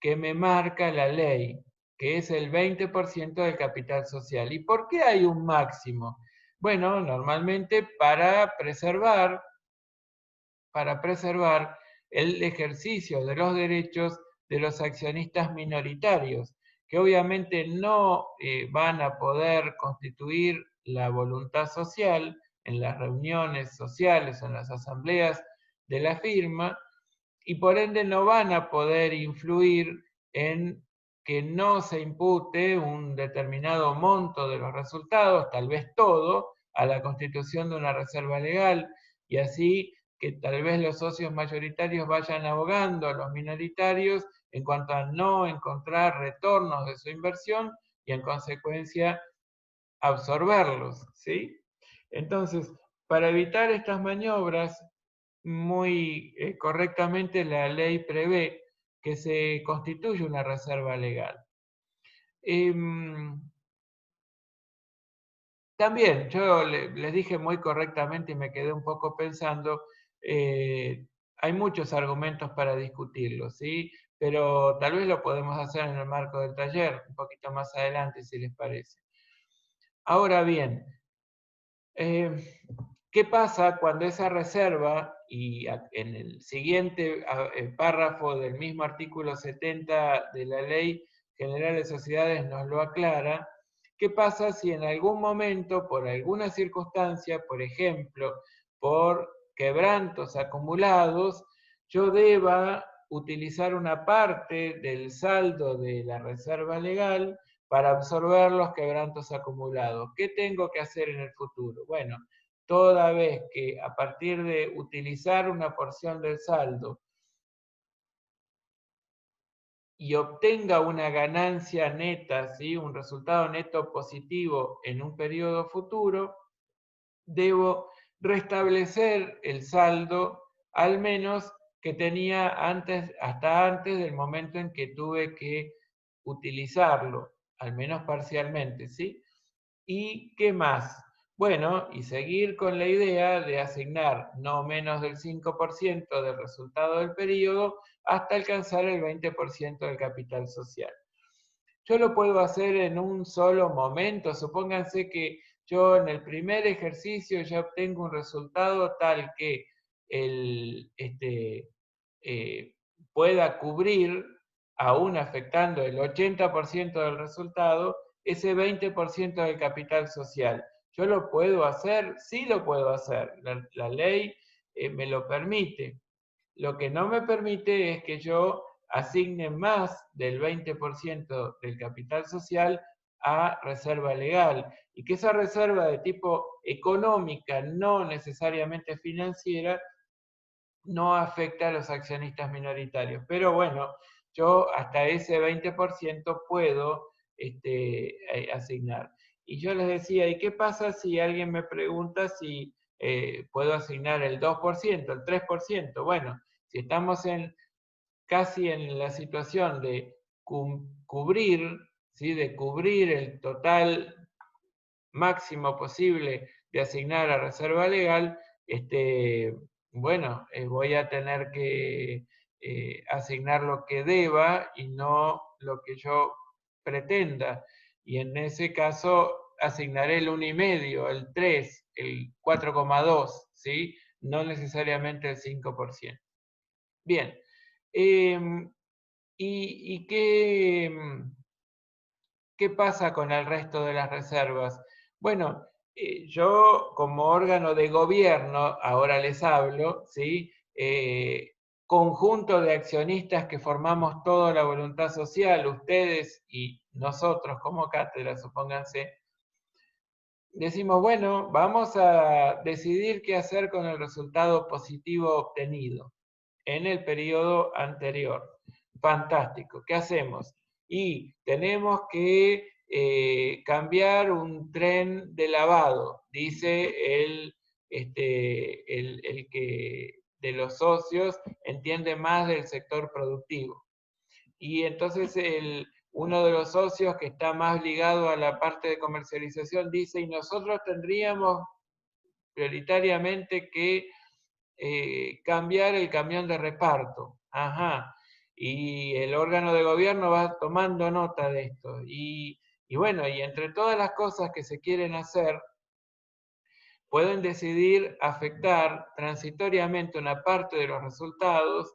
que me marca la ley, que es el 20% del capital social. ¿Y por qué hay un máximo? Bueno, normalmente para preservar el ejercicio de los derechos de los accionistas minoritarios, que obviamente no van a poder constituir la voluntad social en las reuniones sociales, en las asambleas de la firma, y por ende no van a poder influir en que no se impute un determinado monto de los resultados, tal vez todo, a la constitución de una reserva legal, y así que tal vez los socios mayoritarios vayan abogando a los minoritarios en cuanto a no encontrar retornos de su inversión y en consecuencia absorberlos, ¿sí? Entonces, para evitar estas maniobras, muy correctamente la ley prevé que se constituye una reserva legal. También, yo les dije muy correctamente y me quedé un poco pensando, hay muchos argumentos para discutirlo, ¿sí? pero tal vez lo podemos hacer en el marco del taller, un poquito más adelante, si les parece. Ahora bien, ¿qué pasa cuando esa reserva, y en el siguiente párrafo del mismo artículo 70 de la Ley General de Sociedades nos lo aclara? ¿Qué pasa si en algún momento, por alguna circunstancia, por ejemplo, por quebrantos acumulados, yo deba utilizar una parte del saldo de la reserva legal para absorber los quebrantos acumulados? ¿Qué tengo que hacer en el futuro? Bueno, toda vez que a partir de utilizar una porción del saldo y obtenga una ganancia neta, ¿sí? Un resultado neto positivo en un periodo futuro, debo restablecer el saldo al menos que tenía antes, hasta antes del momento en que tuve que utilizarlo, al menos parcialmente, ¿sí? ¿Y qué más? Bueno, y seguir con la idea de asignar no menos del 5% del resultado del periodo hasta alcanzar el 20% del capital social. Yo lo puedo hacer en un solo momento. Supónganse que yo en el primer ejercicio ya obtengo un resultado tal que pueda cubrir, aún afectando el 80% del resultado, ese 20% del capital social. ¿Yo lo puedo hacer? Sí lo puedo hacer. La ley me lo permite. Lo que no me permite es que yo asigne más del 20% del capital social a reserva legal, y que esa reserva de tipo económica, no necesariamente financiera, no afecta a los accionistas minoritarios. Pero bueno, yo hasta ese 20% puedo asignar. Y yo les decía, ¿y qué pasa si alguien me pregunta si puedo asignar el 2%, el 3%? Bueno, si estamos casi en la situación de cubrir, ¿sí? De cubrir el total máximo posible de asignar a reserva legal, bueno, voy a tener que asignar lo que deba y no lo que yo pretenda. Y en ese caso asignaré el 1,5, el 3, el 4,2, ¿sí? No necesariamente el 5%. Bien. ¿Y qué pasa con el resto de las reservas? Bueno, yo como órgano de gobierno, ahora les hablo, ¿sí? Conjunto de accionistas que formamos toda la voluntad social, ustedes y nosotros como cátedra, supónganse, decimos, bueno, vamos a decidir qué hacer con el resultado positivo obtenido en el periodo anterior. Fantástico, ¿qué hacemos? Y tenemos que cambiar un tren de lavado, dice el que de los socios entiende más del sector productivo. Y entonces uno de los socios que está más ligado a la parte de comercialización dice, y nosotros tendríamos prioritariamente que cambiar el camión de reparto. Ajá. Y el órgano de gobierno va tomando nota de esto. Y bueno, y entre todas las cosas que se quieren hacer, pueden decidir afectar transitoriamente una parte de los resultados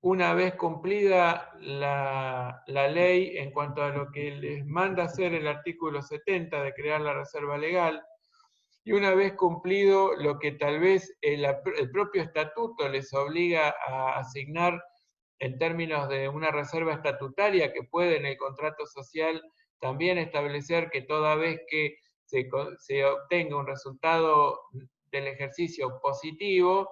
una vez cumplida la ley en cuanto a lo que les manda hacer el artículo 70 de crear la reserva legal, y una vez cumplido lo que tal vez el propio estatuto les obliga a asignar en términos de una reserva estatutaria, que puede en el contrato social también establecer que toda vez que se obtenga un resultado del ejercicio positivo,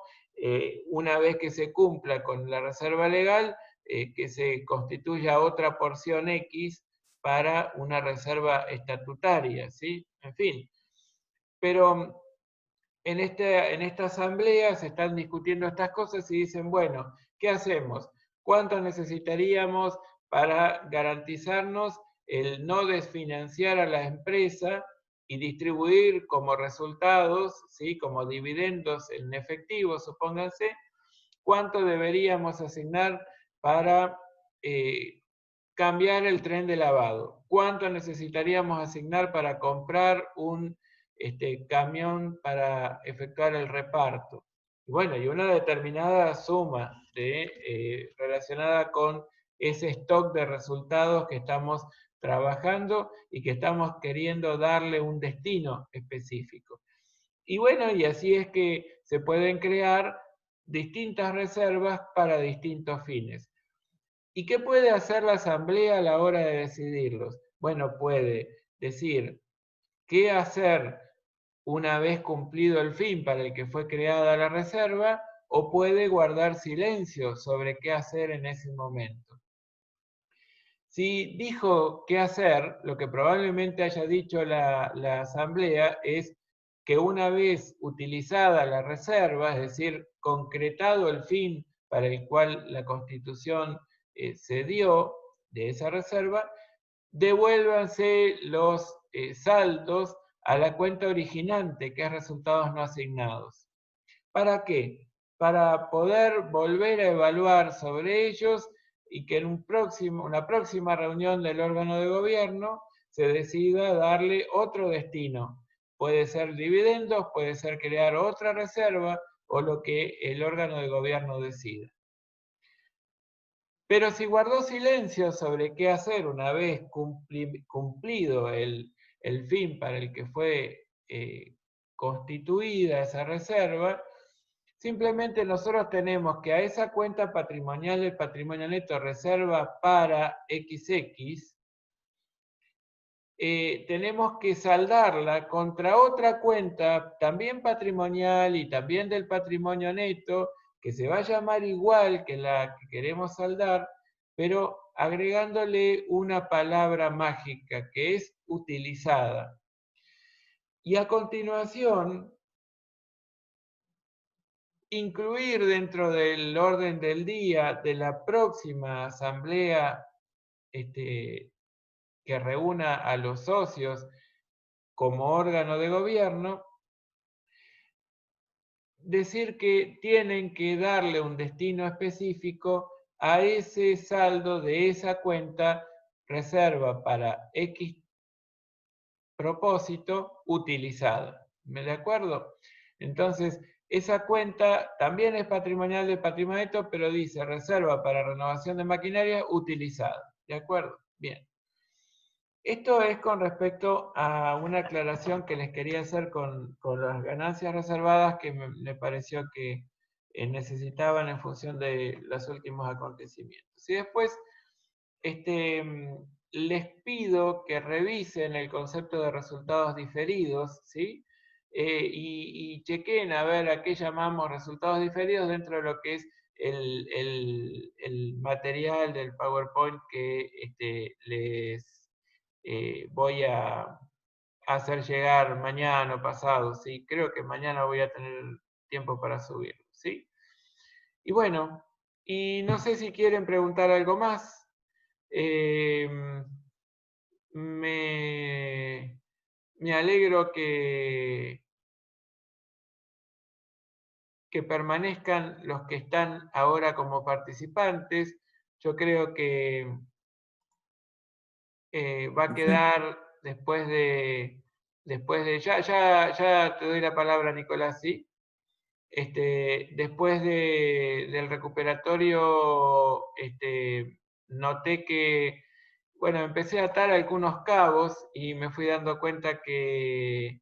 una vez que se cumpla con la reserva legal, que se constituya otra porción X para una reserva estatutaria, ¿sí? En fin. Pero en esta asamblea se están discutiendo estas cosas y dicen, bueno, ¿qué hacemos? ¿Cuánto necesitaríamos para garantizarnos el no desfinanciar a la empresa y distribuir como resultados, ¿sí? Como dividendos en efectivo, supónganse? ¿Cuánto deberíamos asignar para cambiar el tren de lavado. ¿Cuánto necesitaríamos asignar para comprar un camión para efectuar el reparto? Bueno, y una determinada suma relacionada con ese stock de resultados que estamos trabajando y que estamos queriendo darle un destino específico. Y bueno, y así es que se pueden crear distintas reservas para distintos fines. ¿Y qué puede hacer la Asamblea a la hora de decidirlos? Bueno, puede decir qué hacer una vez cumplido el fin para el que fue creada la reserva, o puede guardar silencio sobre qué hacer en ese momento. Si dijo qué hacer, lo que probablemente haya dicho la Asamblea es que una vez utilizada la reserva, es decir, concretado el fin para el cual la Constitución se dio de esa reserva, devuélvanse los saldos a la cuenta originante, que es resultados no asignados. ¿Para qué? Para poder volver a evaluar sobre ellos y que en una próxima reunión del órgano de gobierno se decida darle otro destino. Puede ser dividendos, puede ser crear otra reserva o lo que el órgano de gobierno decida. Pero si guardó silencio sobre qué hacer una vez cumplido el fin para el que fue constituida esa reserva, simplemente nosotros tenemos que a esa cuenta patrimonial, el patrimonio neto reserva para XX, tenemos que saldarla contra otra cuenta también patrimonial y también del patrimonio neto, que se va a llamar igual que la que queremos saldar, pero agregándole una palabra mágica que es utilizada. Y a continuación, incluir dentro del orden del día de la próxima asamblea que reúna a los socios como órgano de gobierno, decir que tienen que darle un destino específico a ese saldo de esa cuenta reserva para X propósito utilizada. ¿Me de acuerdo? Entonces, esa cuenta también es patrimonial del patrimonio neto, pero dice reserva para renovación de maquinaria utilizada. ¿De acuerdo? Bien. Esto es con respecto a una aclaración que les quería hacer con las ganancias reservadas que me pareció que necesitaban en función de los últimos acontecimientos. Y después les pido que revisen el concepto de resultados diferidos, ¿sí? Y chequen a ver a qué llamamos resultados diferidos dentro de lo que es el material del PowerPoint que les voy a hacer llegar mañana o pasado, ¿sí? Creo que mañana voy a tener tiempo para subirlo, ¿sí? Y bueno, y no sé si quieren preguntar algo más. Me alegro que permanezcan los que están ahora como participantes. Yo creo que va a quedar después de ya te doy la palabra, Nicolás, ¿sí? Después del recuperatorio, noté que, bueno, empecé a atar algunos cabos y me fui dando cuenta que